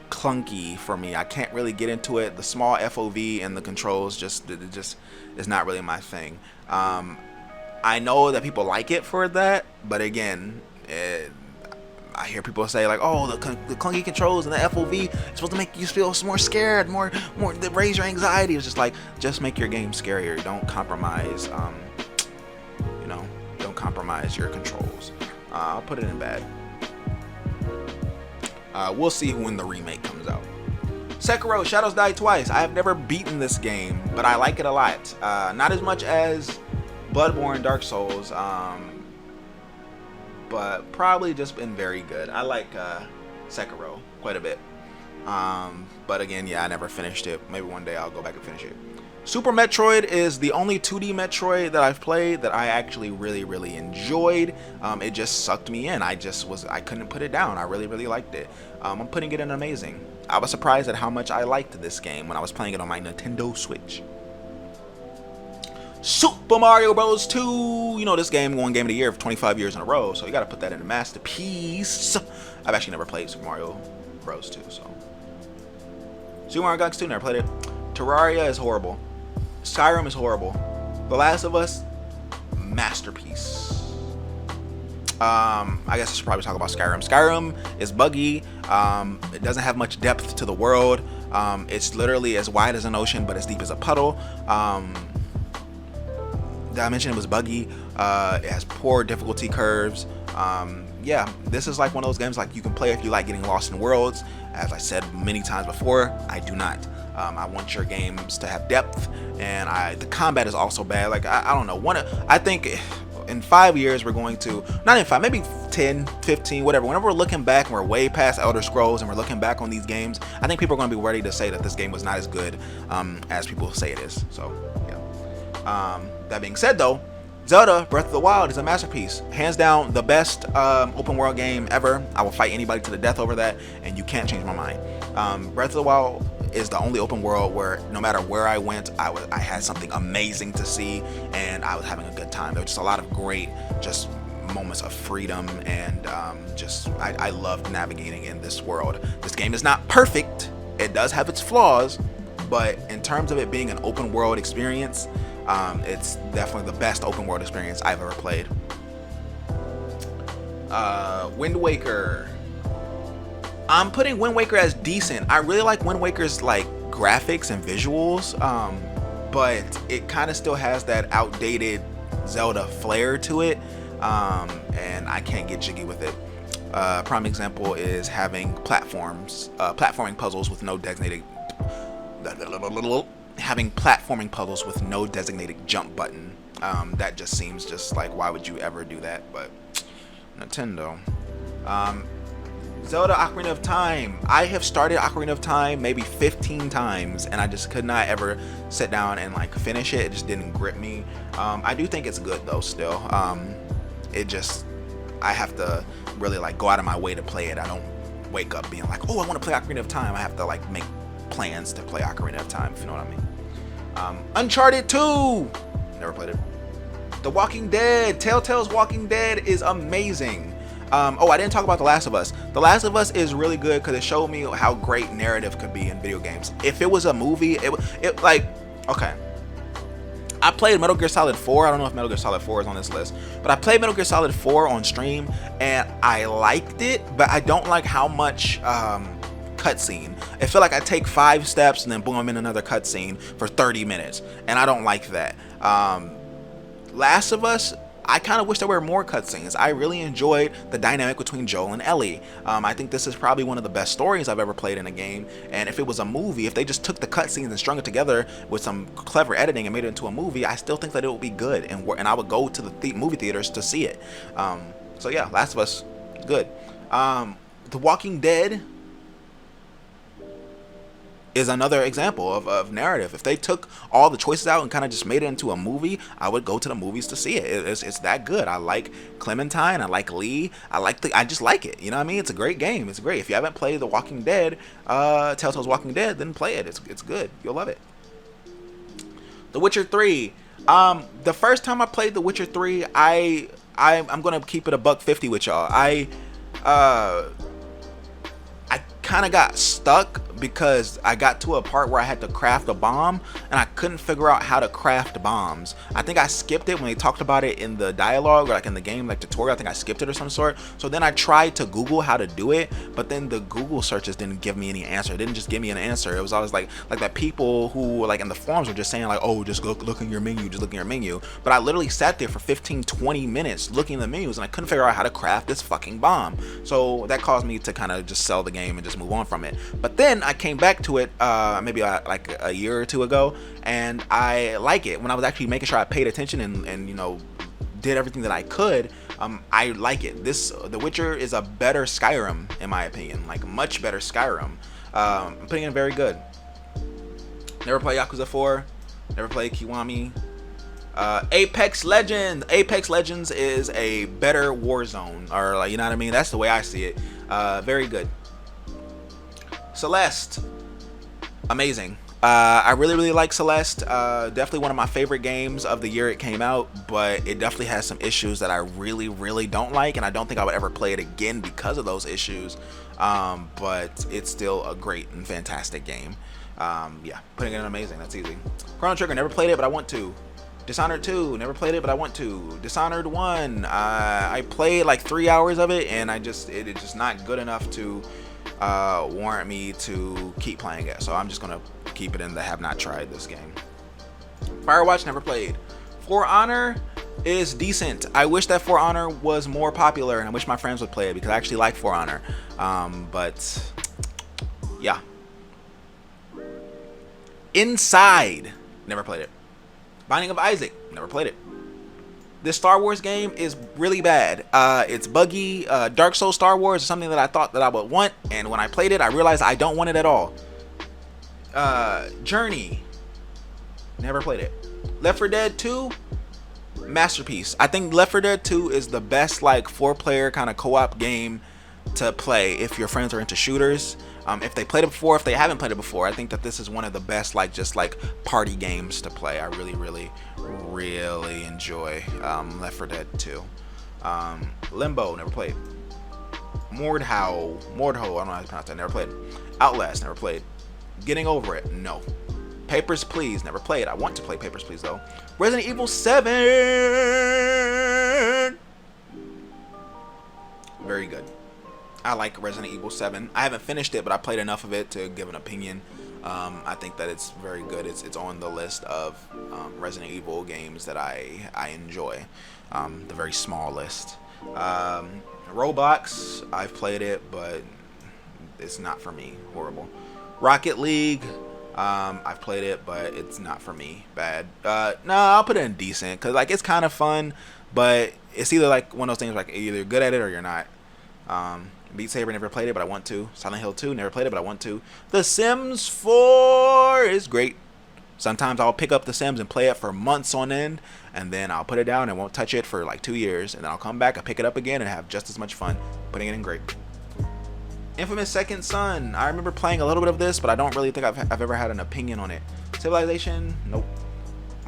[SPEAKER 1] clunky for me. I can't really get into it. The small FOV and the controls just is not really my thing. I know that people like it for that, but again, I hear people say like, oh, the clunky controls and the FOV is supposed to make you feel more scared, more raise your anxiety. It's just like, just make your game scarier. Don't compromise. Don't compromise your controls. I'll put it in bad. We'll see when the remake comes out. Sekiro: Shadows Die Twice. I have never beaten this game, but I like it a lot. Not as much as Bloodborne, Dark Souls, but probably just been very good. I like Sekiro quite a bit. But again, yeah, I never finished it. Maybe one day I'll go back and finish it. Super Metroid is the only 2D Metroid that I've played that I actually really enjoyed. It just sucked me in. I couldn't put it down. I really liked it. I'm putting it in amazing. I was surprised at how much I liked this game when I was playing it on my Nintendo Switch. Super Mario Bros. 2. You know, this game won Game of the Year for 25 years in a row, so you gotta put that in a masterpiece. I've actually never played Super Mario Bros. 2, so. Super Mario Galaxy 2, never played it. Terraria is horrible. Skyrim is horrible. The Last of Us, masterpiece. I guess I should probably talk about Skyrim. Skyrim is buggy. It doesn't have much depth to the world. It's literally as wide as an ocean, but as deep as a puddle. Did I mention it was buggy? It has poor difficulty curves. Yeah, this is like one of those games like you can play if you like getting lost in worlds. As I said many times before, I do not. I want your games to have depth, and the combat is also bad. Like I don't know. I think in 5 years we're going to, not in 5, maybe 10, 15, whatever. Whenever we're looking back and we're way past Elder Scrolls and we're looking back on these games, I think people are going to be ready to say that this game was not as good as people say it is. So yeah. That being said, though, Zelda Breath of the Wild is a masterpiece. Hands down, the best open world game ever. I will fight anybody to the death over that, and you can't change my mind. Breath of the Wild is the only open world where no matter where I went, I had something amazing to see, and I was having a good time. There was just a lot of great just moments of freedom, and I loved navigating in this world. This game is not perfect. It does have its flaws, but in terms of it being an open world experience, it's definitely the best open world experience I've ever played. Wind Waker. I'm putting Wind Waker as decent. I really like Wind Waker's like graphics and visuals, but it kind of still has that outdated Zelda flair to it, and I can't get jiggy with it. Prime example is having platforming puzzles with no designated jump button. That just seems just like, why would you ever do that? But Nintendo. Zelda Ocarina of Time. I have started Ocarina of Time maybe 15 times, and I just could not ever sit down and like finish it. It just didn't grip me. I do think it's good though still. I have to really like go out of my way to play it. I don't wake up being like, oh, I want to play Ocarina of Time. I have to like make plans to play Ocarina of Time, if you know what I mean. Uncharted 2. Never played it. The Walking Dead. Telltale's Walking Dead is amazing. I didn't talk about The Last of Us. The Last of Us is really good because it showed me how great narrative could be in video games. If it was a movie, it like, okay. I played Metal Gear Solid 4. I don't know if Metal Gear Solid 4 is on this list, but I played Metal Gear Solid 4 on stream, and I liked it, but I don't like how much cutscene. I feel like I take 5 steps and then boom, I'm in another cutscene for 30 minutes, and I don't like that. Last of Us, I kind of wish there were more cutscenes. I really enjoyed the dynamic between Joel and Ellie. I think this is probably one of the best stories I've ever played in a game. And if it was a movie, if they just took the cutscenes and strung it together with some clever editing and made it into a movie, I still think that it would be good. And I would go to the movie theaters to see it. So yeah, Last of Us, good. The Walking Dead is another example of narrative. If they took all the choices out and kind of just made it into a movie, I would go to the movies to see it. It's that good. I like Clementine. I like Lee. I just like it. You know what I mean? It's a great game. It's great. If you haven't played The Walking Dead, Telltale's Walking Dead, then play it. It's good. You'll love it. The Witcher 3. The first time I played The Witcher 3, I'm gonna keep it a $1.50 with y'all. I kind of got stuck because I got to a part where I had to craft a bomb and I couldn't figure out how to craft bombs. I think I skipped it when they talked about it in the dialogue or like in the game, like tutorial. I think I skipped it or some sort. So then I tried to Google how to do it, but then the Google searches didn't give me any answer. It didn't just give me an answer. It was always like that people who were like in the forums were just saying like, oh, just look in your menu, just look in your menu. But I literally sat there for 15-20 minutes looking in the menus and I couldn't figure out how to craft this fucking bomb. So that caused me to kind of just sell the game and just move on from it. But then I came back to it maybe like a year or two ago, and I like it. When I was actually making sure I paid attention and you know, did everything that I could, I like it. The Witcher is a better Skyrim in my opinion, like much better Skyrim. I'm putting it very good. Never played Yakuza 4, never played Kiwami. Apex Legends. Apex Legends is a better Warzone, or like, you know what I mean? That's the way I see it. Very good. Celeste, amazing. I really like Celeste. Definitely one of my favorite games of the year it came out, but it definitely has some issues that I really don't like, and I don't think I would ever play it again because of those issues. But it's still a great and fantastic game. Yeah, putting it in amazing. That's easy. Chrono Trigger, never played it, but I want to. Dishonored 2, never played it, but I want to. Dishonored 1, I played like 3 hours of it, and it's just not good enough to warrant me to keep playing it. So I'm just gonna keep it in the have not tried this game. Firewatch, never played. For Honor is decent. I wish that For Honor was more popular, and I wish my friends would play it because I actually like For Honor. But yeah. Inside, never played it. Binding of Isaac, never played it. This Star Wars game is really bad. It's buggy. Dark Souls Star Wars is something that I thought that I would want, and when I played it, I realized I don't want it at all. Journey, never played it. Left 4 Dead 2, masterpiece. I think Left 4 Dead 2 is the best like 4-player kind of co-op game to play if your friends are into shooters. If they played it before, if they haven't played it before, I think that this is one of the best like just like party games to play. I really enjoy Left 4 Dead 2. Limbo, never played. Mordhau, I don't know how to pronounce that, never played. Outlast, never played. Getting Over It, no. Papers, Please, never played. I want to play Papers, Please though. Resident Evil 7, very good. I like Resident Evil 7. I haven't finished it, but I played enough of it to give an opinion. I think that it's very good. It's on the list of Resident Evil games that I enjoy. The very small list. Roblox, I've played it, but it's not for me. Horrible. Rocket League, I've played it, but it's not for me. Bad. No, I'll put it in decent, because like it's kind of fun, but it's either like one of those things like you're either good at it or you're not. Beat Saber, never played it, but I want to. Silent Hill 2, never played it, but I want to. The Sims 4 is great. Sometimes I'll pick up The Sims and play it for months on end, and then I'll put it down and won't touch it for like 2 years, and then I'll come back, I'll pick it up again, and have just as much fun putting it in great. Infamous Second Son. I remember playing a little bit of this, but I don't really think I've ever had an opinion on it. Civilization, nope.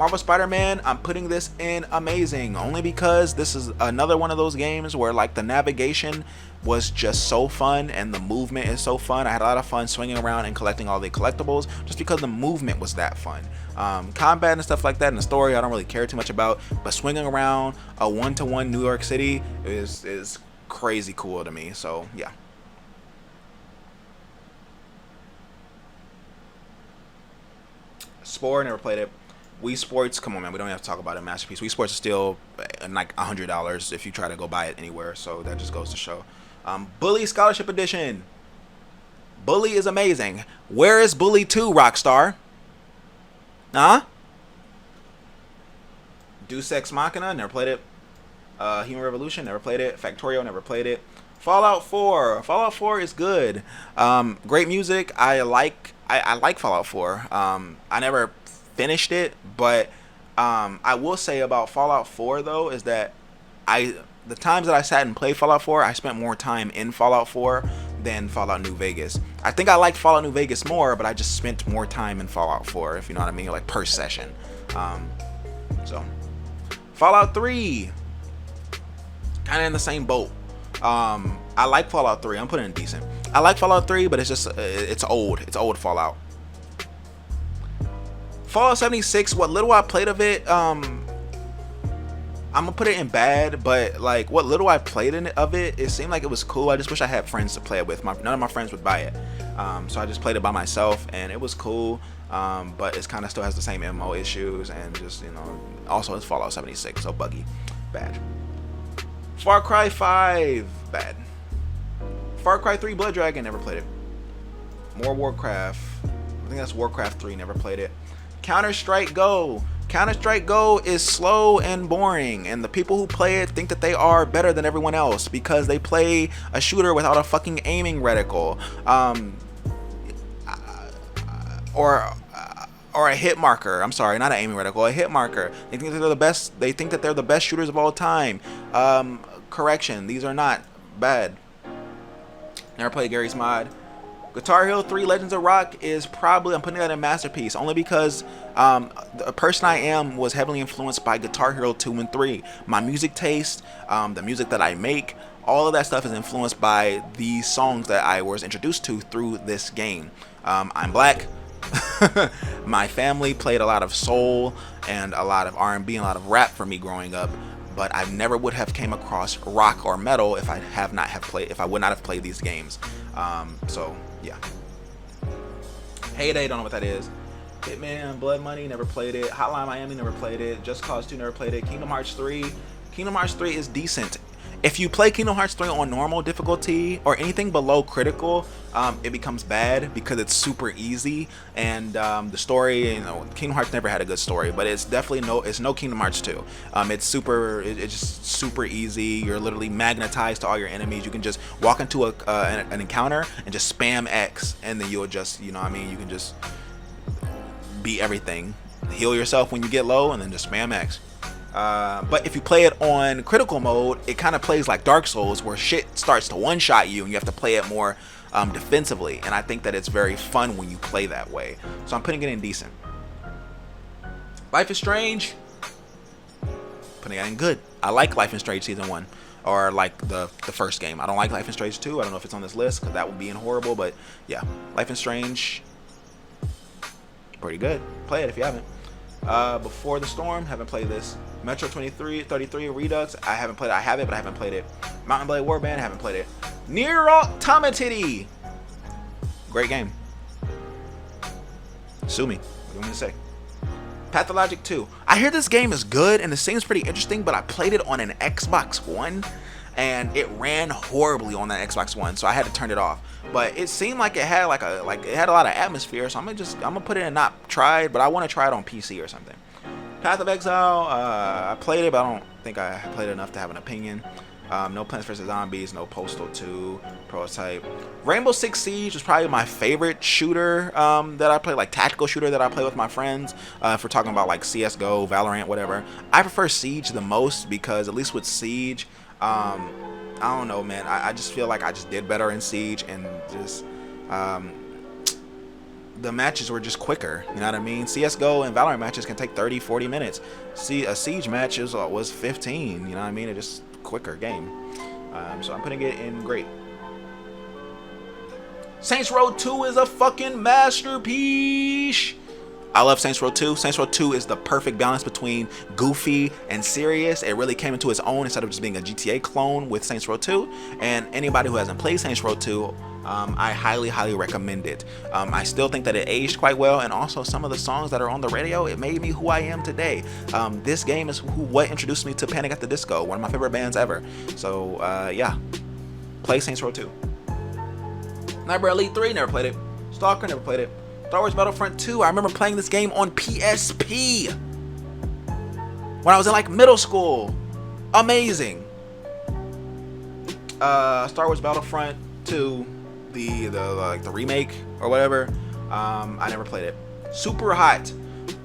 [SPEAKER 1] Marvel Spider-Man, I'm putting this in amazing, only because this is another one of those games where like the navigation was just so fun and the movement is so fun. I had a lot of fun swinging around and collecting all the collectibles just because the movement was that fun. Combat and stuff like that and the story I don't really care too much about, but swinging around a one-to-one New York City is crazy cool to me. So yeah. Spore, never played it. Wii Sports, come on man, we don't have to talk about it. Masterpiece. Wii Sports is still like $100 if you try to go buy it anywhere, so that just goes to show. Bully Scholarship Edition. Bully is amazing. Where is Bully 2, Rockstar? Huh? Deus Ex Machina, never played it. Human Revolution, never played it. Factorio, never played it. Fallout 4. Fallout 4 is good. Great music. I like Fallout 4. I never finished it, but I will say about Fallout 4 though is that the times that I sat and played Fallout 4, I spent more time in Fallout 4 than Fallout New Vegas. I think I liked Fallout New Vegas more, but I just spent more time in Fallout 4, if you know what I mean, like per session. So Fallout 3, kind of in the same boat. I like Fallout 3. I'm putting it decent. I like Fallout 3, but it's just it's old. It's old Fallout. Fallout 76. What little I played of it, I'm gonna put it in bad. But like what little I played of it, it seemed like it was cool. I just wish I had friends to play it with. None of my friends would buy it, so I just played it by myself, and it was cool. But it kind of still has the same MMO issues, and just also it's Fallout 76, so buggy, bad. Far Cry 5, bad. Far Cry 3 Blood Dragon, never played it. More Warcraft, I think that's Warcraft 3, never played it. Counter-Strike Go. Counter-Strike Go is slow and boring, and the people who play it think that they are better than everyone else because they play a shooter without a fucking aiming reticle. Or a hit marker. I'm sorry, not an aiming reticle, a hit marker. They think that they're the best. They think that they're the best shooters of all time. Correction, these are not bad. Never played Garry's Mod. Guitar Hero 3 Legends of Rock is probably, I'm putting that in Masterpiece only because the person I am was heavily influenced by Guitar Hero 2 and 3. My music taste, the music that I make, all of that stuff is influenced by the songs that I was introduced to through this game. I'm black. My family played a lot of soul and a lot of R&B and a lot of rap for me growing up, but I never would have came across rock or metal if I would not have played these games. So yeah. Heyday, don't know what that is. Hitman, Blood Money, never played it. Hotline Miami, never played it. Just Cause 2, never played it. Kingdom Hearts 3. Kingdom Hearts 3 is decent. If you play Kingdom Hearts 3 on normal difficulty or anything below critical, it becomes bad because it's super easy, and the story, Kingdom Hearts never had a good story, but it's definitely it's no Kingdom Hearts 2. It's just super easy. You're literally magnetized to all your enemies. You can just walk into an encounter and just spam X, and then you'll just, you can just beat everything. Heal yourself when you get low, and then just spam X. But if you play it on critical mode, it kind of plays like Dark Souls, where shit starts to one-shot you and you have to play it more defensively, and I think that it's very fun when you play that way, so I'm putting it in decent. Life is Strange, putting it in good. I like Life is Strange Season 1, or like the first game. I don't like Life is Strange 2. I don't know if it's on this list because that would be in horrible, but yeah, Life is Strange, pretty good. Play it if you haven't. Before the Storm, haven't played this. Metro 33 Redux, I haven't played it. I have it, but I haven't played it. Mountain Blade Warband, haven't played it. Nier Automata, great game. Sue me. What do you want me to say? Pathologic 2. I hear this game is good and it seems pretty interesting, but I played it on an Xbox One and it ran horribly on that Xbox One, so I had to turn it off. But it seemed like it had it had a lot of atmosphere, so I'm gonna put it in not tried, but I want to try it on PC or something. Path of Exile, I played it, but I don't think I played enough to have an opinion. No Plants vs. Zombies, no Postal 2, Prototype. Rainbow Six Siege was probably my favorite shooter that I play, like tactical shooter that I play with my friends. If we're talking about like CSGO, Valorant, whatever. I prefer Siege the most because at least with Siege, I don't know, man. I just feel like I just did better in Siege, and just the matches were just quicker. You know what I mean? CS:GO and Valorant matches can take 30, 40 minutes. See, a Siege match was 15. You know what I mean? It just quicker game. So I'm putting it in great. Saints Row 2 is a fucking masterpiece. I love Saints Row 2. Saints Row 2 is the perfect balance between goofy and serious. It really came into its own instead of just being a GTA clone with Saints Row 2. And anybody who hasn't played Saints Row 2, I highly recommend it. I still think that it aged quite well, and also some of the songs that are on the radio, it made me who I am today. This game is what introduced me to Panic at the Disco, one of my favorite bands ever. So yeah, play Saints Row 2. Nightmare Elite 3, never played it. Stalker, never played it. Star Wars Battlefront 2, I remember playing this game on PSP when I was in like middle school. Amazing. Star Wars Battlefront 2, the remake or whatever, I never played it. Super Hot.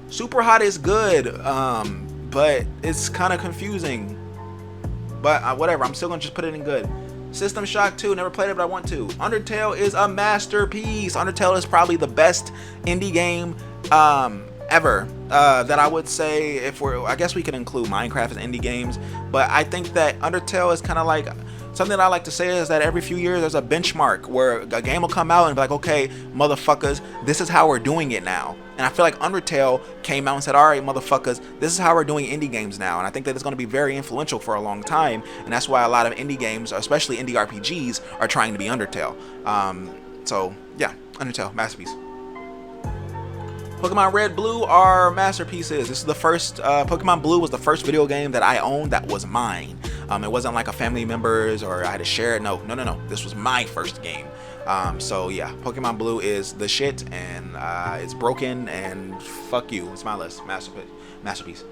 [SPEAKER 1] Super Hot is good, but it's kind of confusing. But whatever, I'm still gonna just put it in good. System Shock 2, never played it, but I want to. Undertale is a masterpiece. Undertale is probably the best indie game ever. That I would say, I guess we can include Minecraft as indie games, but I think that Undertale is kind of like, something that I like to say is that every few years there's a benchmark where a game will come out and be like, okay, motherfuckers, this is how we're doing it now. And I feel like Undertale came out and said, all right, motherfuckers, this is how we're doing indie games now. And I think that it's going to be very influential for a long time. And that's why a lot of indie games, especially indie RPGs, are trying to be Undertale. So yeah, Undertale, masterpiece. Pokemon Red, Blue are masterpieces. This is the first, Pokemon Blue was the first video game that I owned that was mine. It wasn't like a family member's or I had to share it. No. This was my first game. So yeah, Pokemon Blue is the shit, and it's broken, and fuck you. It's my list. Masterpiece.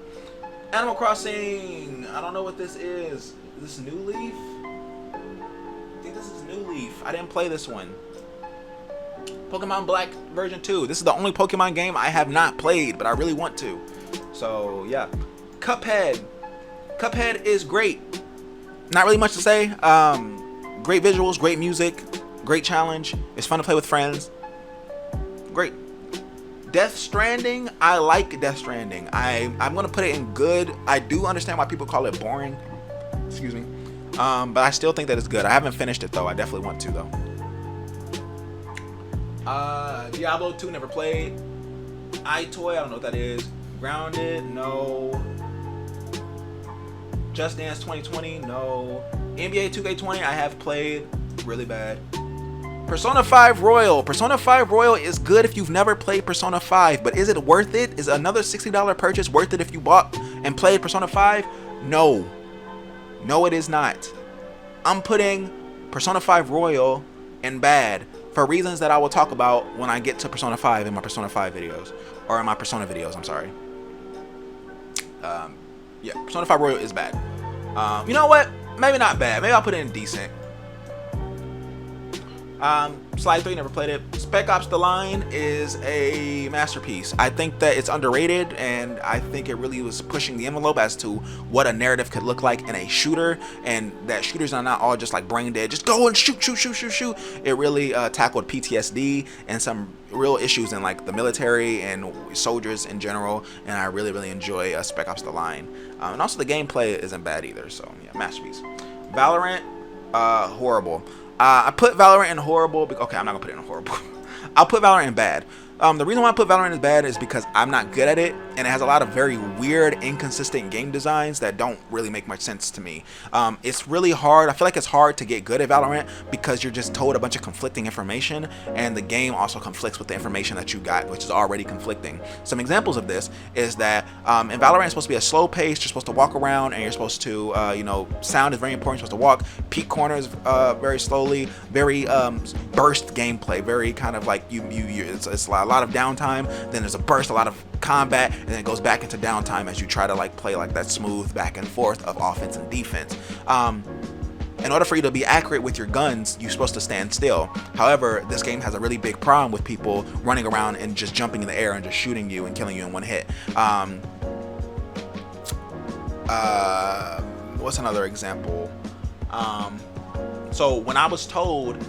[SPEAKER 1] Animal Crossing. I don't know what this is. Is this New Leaf? I think this is New Leaf. I didn't play this one. Pokemon Black version 2. This is the only Pokemon game I have not played, but I really want to. So yeah. Cuphead. Cuphead is great. Not really much to say. Great visuals, great music, great challenge. It's fun to play with friends. Great. Death Stranding. I like Death Stranding. I'm gonna put it in good. I do understand why people call it boring. Excuse me. But I still think that it's good. I haven't finished it though. I definitely want to though. Diablo 2, never played. iToy, I don't know what that is. Grounded, no. Just Dance 2020, no. NBA 2K20, I have played. Really bad. Persona 5 Royal. Persona 5 Royal is good if you've never played Persona 5, but is it worth it? Is another $60 purchase worth it if you bought and played Persona 5? No. No, it is not. I'm putting Persona 5 Royal in bad for reasons that I will talk about when I get to Persona 5 in my Persona 5 videos. Or in my Persona videos, I'm sorry. Yeah, Persona 5 Royal is bad. You know what? Maybe not bad. Maybe I'll put it in decent. Sly 3, never played it. Spec Ops: The Line is a masterpiece. I think that it's underrated, and I think it really was pushing the envelope as to what a narrative could look like in a shooter, and that shooters are not all just like brain dead, just go and shoot. It really tackled PTSD and some real issues in like the military and soldiers in general, and I really enjoy Spec Ops: The Line. And also the gameplay isn't bad either, so yeah, masterpiece. Valorant, horrible. I put Valorant in horrible. Okay, I'm not gonna put it in horrible. I'll put Valorant in bad. The reason why I put Valorant as bad is because I'm not good at it, and it has a lot of very weird, inconsistent game designs that don't really make much sense to me. It's really hard. I feel like it's hard to get good at Valorant because you're just told a bunch of conflicting information, and the game also conflicts with the information that you got, which is already conflicting. Some examples of this is that in Valorant, it's supposed to be a slow pace. You're supposed to walk around, and you're supposed to, sound is very important. You're supposed to walk, peek corners very slowly, very burst gameplay, very kind of like it's a lot of downtime, then there's a burst, a lot of combat, and then it goes back into downtime as you try to like play like that smooth back and forth of offense and defense. In order for you to be accurate with your guns, you're supposed to stand still. However, this game has a really big problem with people running around and just jumping in the air and just shooting you and killing you in one hit. What's another example? So when I was told,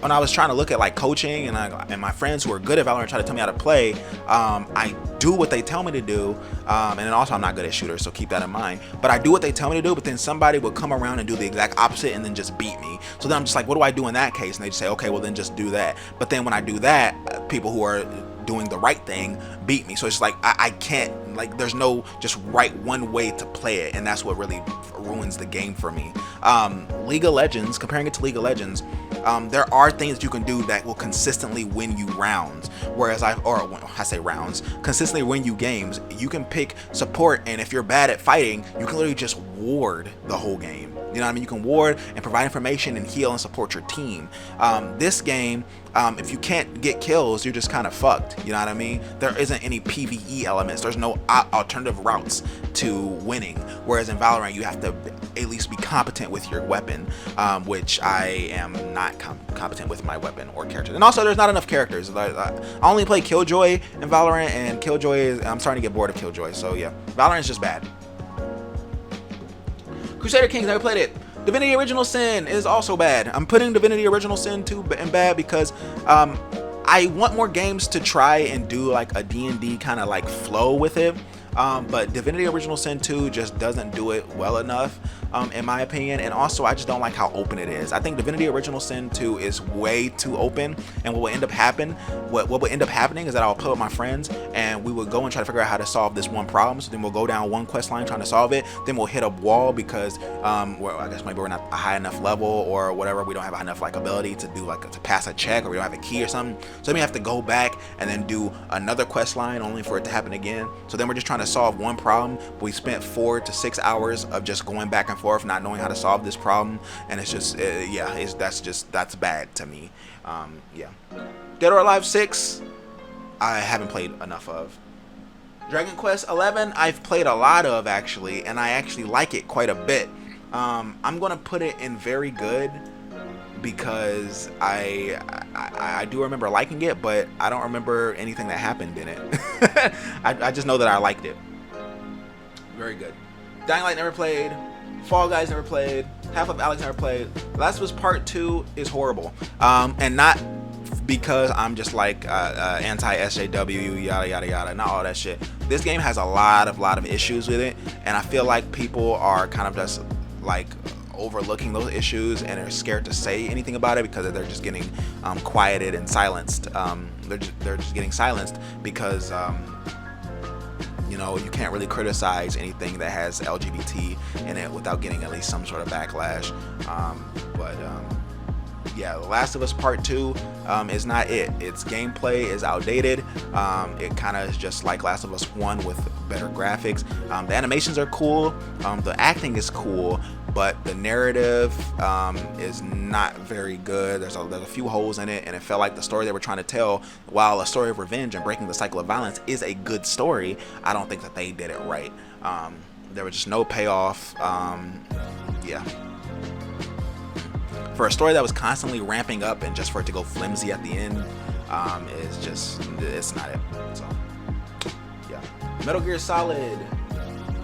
[SPEAKER 1] when I was trying to look at like coaching and my friends who are good at Valorant try to tell me how to play, I do what they tell me to do, and then also I'm not good at shooters, so keep that in mind. But I do what they tell me to do, but then somebody will come around and do the exact opposite and then just beat me. So then I'm just like, what do I do in that case? And they just say, okay, well then just do that. But then when I do that, people who are doing the right thing beat me. So it's like I can't, like, there's no just right one way to play it, and that's what really ruins the game for me. League of Legends, comparing it to League of Legends, there are things that you can do that will consistently win you rounds, whereas I say rounds, consistently win you games. You can pick support, and if you're bad at fighting, you can literally just ward the whole game. You know what I mean? You can ward and provide information and heal and support your team. This game, if you can't get kills, you're just kind of fucked. You know what I mean? There isn't any PvE elements. There's no alternative routes to winning. Whereas in Valorant, you have to at least be competent with your weapon, which I am not competent with my weapon or character. And also, there's not enough characters. I only play Killjoy in Valorant, and I'm starting to get bored of Killjoy. So yeah, Valorant is just bad. Crusader Kings, never played it. Divinity Original Sin is also bad. I'm putting Divinity Original Sin 2 in bad because I want more games to try and do like a D&D kind of like flow with it. But Divinity Original Sin 2 just doesn't do it well enough, in my opinion. And also, I just don't like how open it is. I think Divinity Original Sin 2 is way too open. And what will end up happening is that I'll play with my friends, and we will go and try to figure out how to solve this one problem. So then we'll go down one quest line trying to solve it. Then we'll hit a wall because, well, I guess maybe we're not a high enough level or whatever. We don't have enough like ability to do like to pass a check, or we don't have a key or something. So then we have to go back and then do another quest line only for it to happen again. So then we're just trying to solve one problem, but we spent 4 to 6 hours of just going back and forth, not knowing how to solve this problem, and it's just that's bad to me. Yeah, Dead or Alive 6 I haven't played enough of. Dragon Quest 11 I've played a lot of actually, and I actually like it quite a bit. I'm gonna put it in very good because I do remember liking it, but I don't remember anything that happened in it. I just know that I liked it. Very good. Dying Light never played. Fall Guys never played. Half-Life Alyx never played. Last of Us Part 2 is horrible. And not because I'm just like anti-SJW, yada yada yada, not all that shit. This game has a lot of issues with it, and I feel like people are kind of just like overlooking those issues and are scared to say anything about it because they're just getting quieted and silenced. They're just getting silenced because you know, you can't really criticize anything that has LGBT in it without getting at least some sort of backlash. Yeah, The Last of Us Part 2 is not it. Its gameplay is outdated. It kind of is just like Last of Us 1 with better graphics. The animations are cool. The acting is cool, but the narrative is not very good. There's a few holes in it, and it felt like the story they were trying to tell, while a story of revenge and breaking the cycle of violence is a good story, I don't think that they did it right. There was just no payoff. Yeah. For a story that was constantly ramping up and just for it to go flimsy at the end, it's not it. So, yeah. Metal Gear Solid.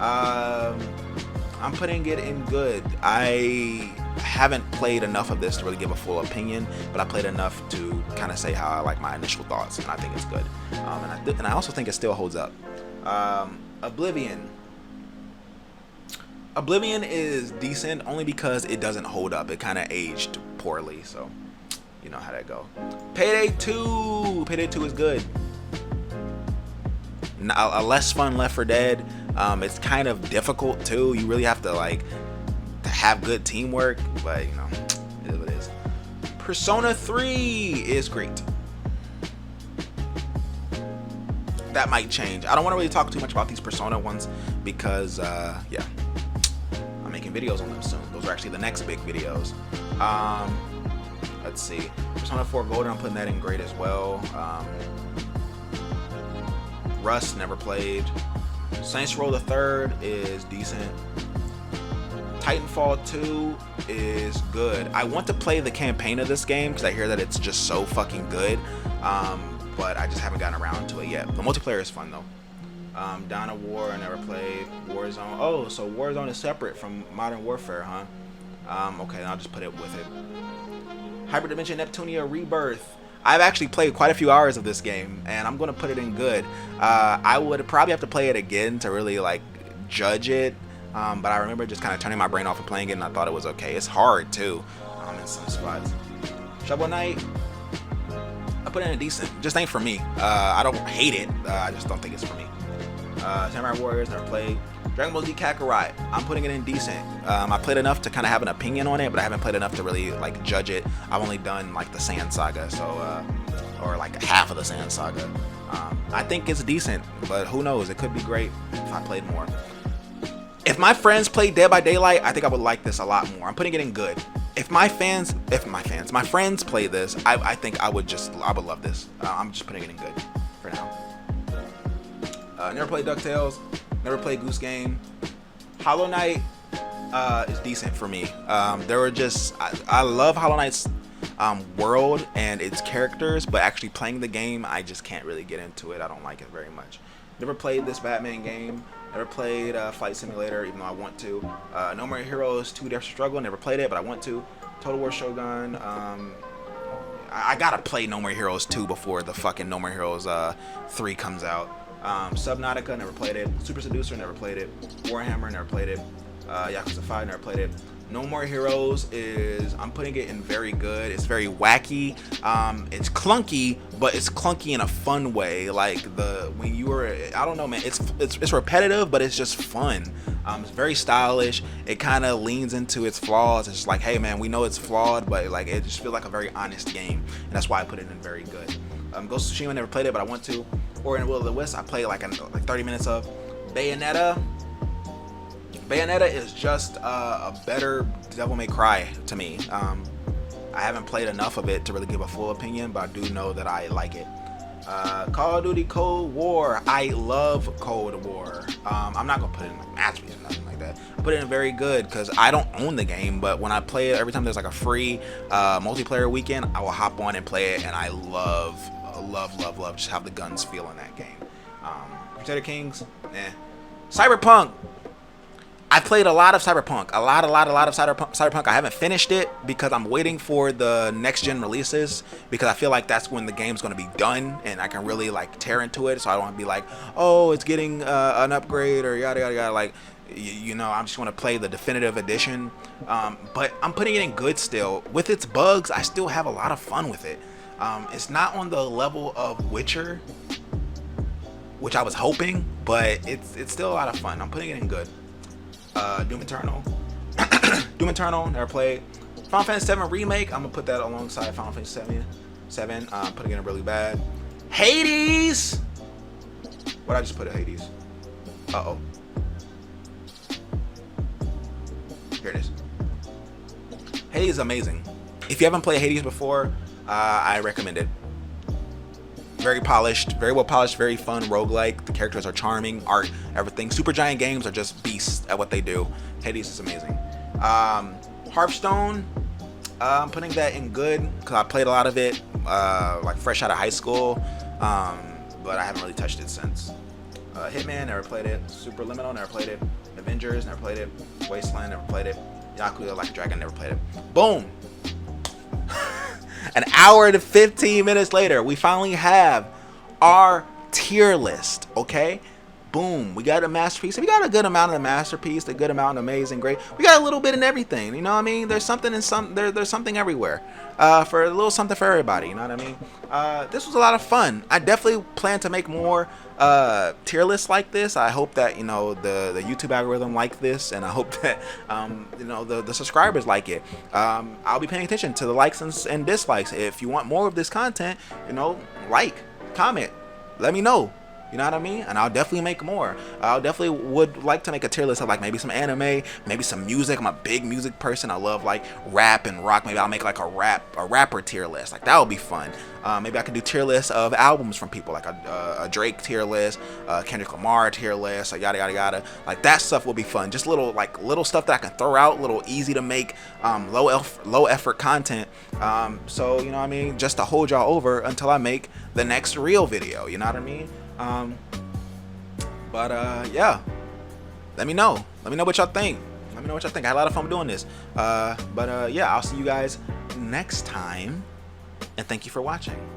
[SPEAKER 1] I'm putting it in good. I haven't played enough of this to really give a full opinion, but I played enough to kind of say how I like my initial thoughts, and I think it's good. And I also think it still holds up. Oblivion. Oblivion is decent only because it doesn't hold up. It kind of aged poorly, so you know how that go. Payday 2. Payday 2 is good. A less fun Left 4 Dead. It's kind of difficult too. You really have to to have good teamwork, but you know, it is what it is. Persona 3 is great. That might change. I don't want to really talk too much about these Persona ones because yeah, I'm making videos on them soon. Those are actually the next big videos. Let's see. Persona 4 Golden, I'm putting that in great as well. Rust, never played. Saints Row the Third is decent. Titanfall 2 is good. I want to play the campaign of this game because I hear that it's just so fucking good. But I just haven't gotten around to it yet. The multiplayer is fun though. Dawn of War, I never played. Warzone. Oh, so Warzone is separate from Modern Warfare, huh? Okay, then I'll just put it with it. Hyperdimension Neptunia Rebirth. I've actually played quite a few hours of this game, and I'm gonna put it in good. I would probably have to play it again to really like judge it, but I remember just kind of turning my brain off and playing it, and I thought it was okay. It's hard too, in some spots. Shovel Knight, I put it in decent. Just ain't for me. I don't hate it. I just don't think it's for me. Samurai Warriors, never played. Dragon Ball Z Kakarot, I'm putting it in decent. I played enough to kind of have an opinion on it, but I haven't played enough to really like judge it. I've only done like the Sand Saga, so or like half of the Sand Saga. I think it's decent, but who knows? It could be great if I played more. If my friends played Dead by Daylight, I think I would like this a lot more. I'm putting it in good. If my friends play this, I think I would love this. I'm just putting it in good for now. Never played DuckTales. Never played Goose Game. Hollow Knight is decent for me. I love Hollow Knight's world and its characters, but actually playing the game, I just can't really get into it. I don't like it very much. Never played this Batman game. Never played Flight Simulator, even though I want to. No More Heroes 2 Dare to Struggle. Never played it, but I want to. Total War Shogun. I gotta play No More Heroes 2 before the fucking No More Heroes 3 comes out. Subnautica, never played it. Super Seducer, never played it. Warhammer, never played it. Yakuza 5, never played it. No More Heroes I'm putting it in very good. It's very wacky. It's clunky, but it's clunky in a fun way. Like I don't know, man. It's repetitive, but it's just fun. It's very stylish. It kind of leans into its flaws. It's just like, hey, man, we know it's flawed, but like it just feels like a very honest game, and that's why I put it in very good. Ghost of Tsushima, never played it, but I want to. Ori and the Will of the Wisps, I played like 30 minutes of. Bayonetta is just a better Devil May Cry to me. I haven't played enough of it to really give a full opinion, but I do know that I like it. Call of Duty Cold War, I love Cold War. I'm not gonna put it in like masterpiece or nothing like that. I put it in very good because I don't own the game, but when I play it, every time there's like a free multiplayer weekend, I will hop on and play it, and I love just how the guns feel in that game. Crusader Kings, Cyberpunk, I played a lot of Cyberpunk, a lot of Cyberpunk. I haven't finished it because I'm waiting for the next gen releases, because I feel like that's when the game's going to be done and I can really like tear into it. So I don't want to be like, oh, it's getting an upgrade or yada yada yada. Like, I'm just going to play the definitive edition. But I'm putting it in good still. With its bugs, I still have a lot of fun with it. It's not on the level of Witcher, which I was hoping, but it's still a lot of fun. I'm putting it in good. Doom Eternal. Doom Eternal, never played. Final Fantasy 7 Remake, I'm gonna put that alongside Final Fantasy 7. Putting it in really bad. Hades! What I just put in Hades? Uh-oh. Here it is. Hades is amazing. If you haven't played Hades before, I recommend it. Very polished, very well polished, very fun roguelike. The characters are charming, art, everything. Supergiant Games are just beasts at what they do. Hades is amazing. Hearthstone, I'm putting that in good because I played a lot of it like fresh out of high school, but I haven't really touched it since. Hitman, never played it. Superliminal, never played it. Avengers, never played it. Wasteland, never played it. Yakuza Like a Dragon, never played it. Boom! An hour and 15 minutes later, we finally have our tier list, okay? Boom, we got a masterpiece. We got a good amount of the masterpiece, a good amount of amazing, great. We got a little bit in everything, you know what I mean? There's something in there's something everywhere. For a little something for everybody, you know what I mean? This was a lot of fun. I definitely plan to make more tier lists like this. I hope that, the YouTube algorithm like this, and I hope that, the subscribers like it. I'll be paying attention to the likes and dislikes. If you want more of this content, like, comment, let me know. You know what I mean? And I'll definitely make more. I'll definitely would like to make a tier list of like maybe some anime, maybe some music. I'm a big music person. I love like rap and rock. Maybe I'll make like a rapper tier list. Like that would be fun. Maybe I could do tier lists of albums from people, like a Drake tier list, Kendrick Lamar tier list, like yada yada yada. Like that stuff will be fun. Just little stuff that I can throw out, little easy to make, low effort content. So you know what I mean? Just to hold y'all over until I make the next real video. You know what I mean? Yeah, let me know what y'all think. I had a lot of fun doing this. Yeah, I'll see you guys next time, and thank you for watching.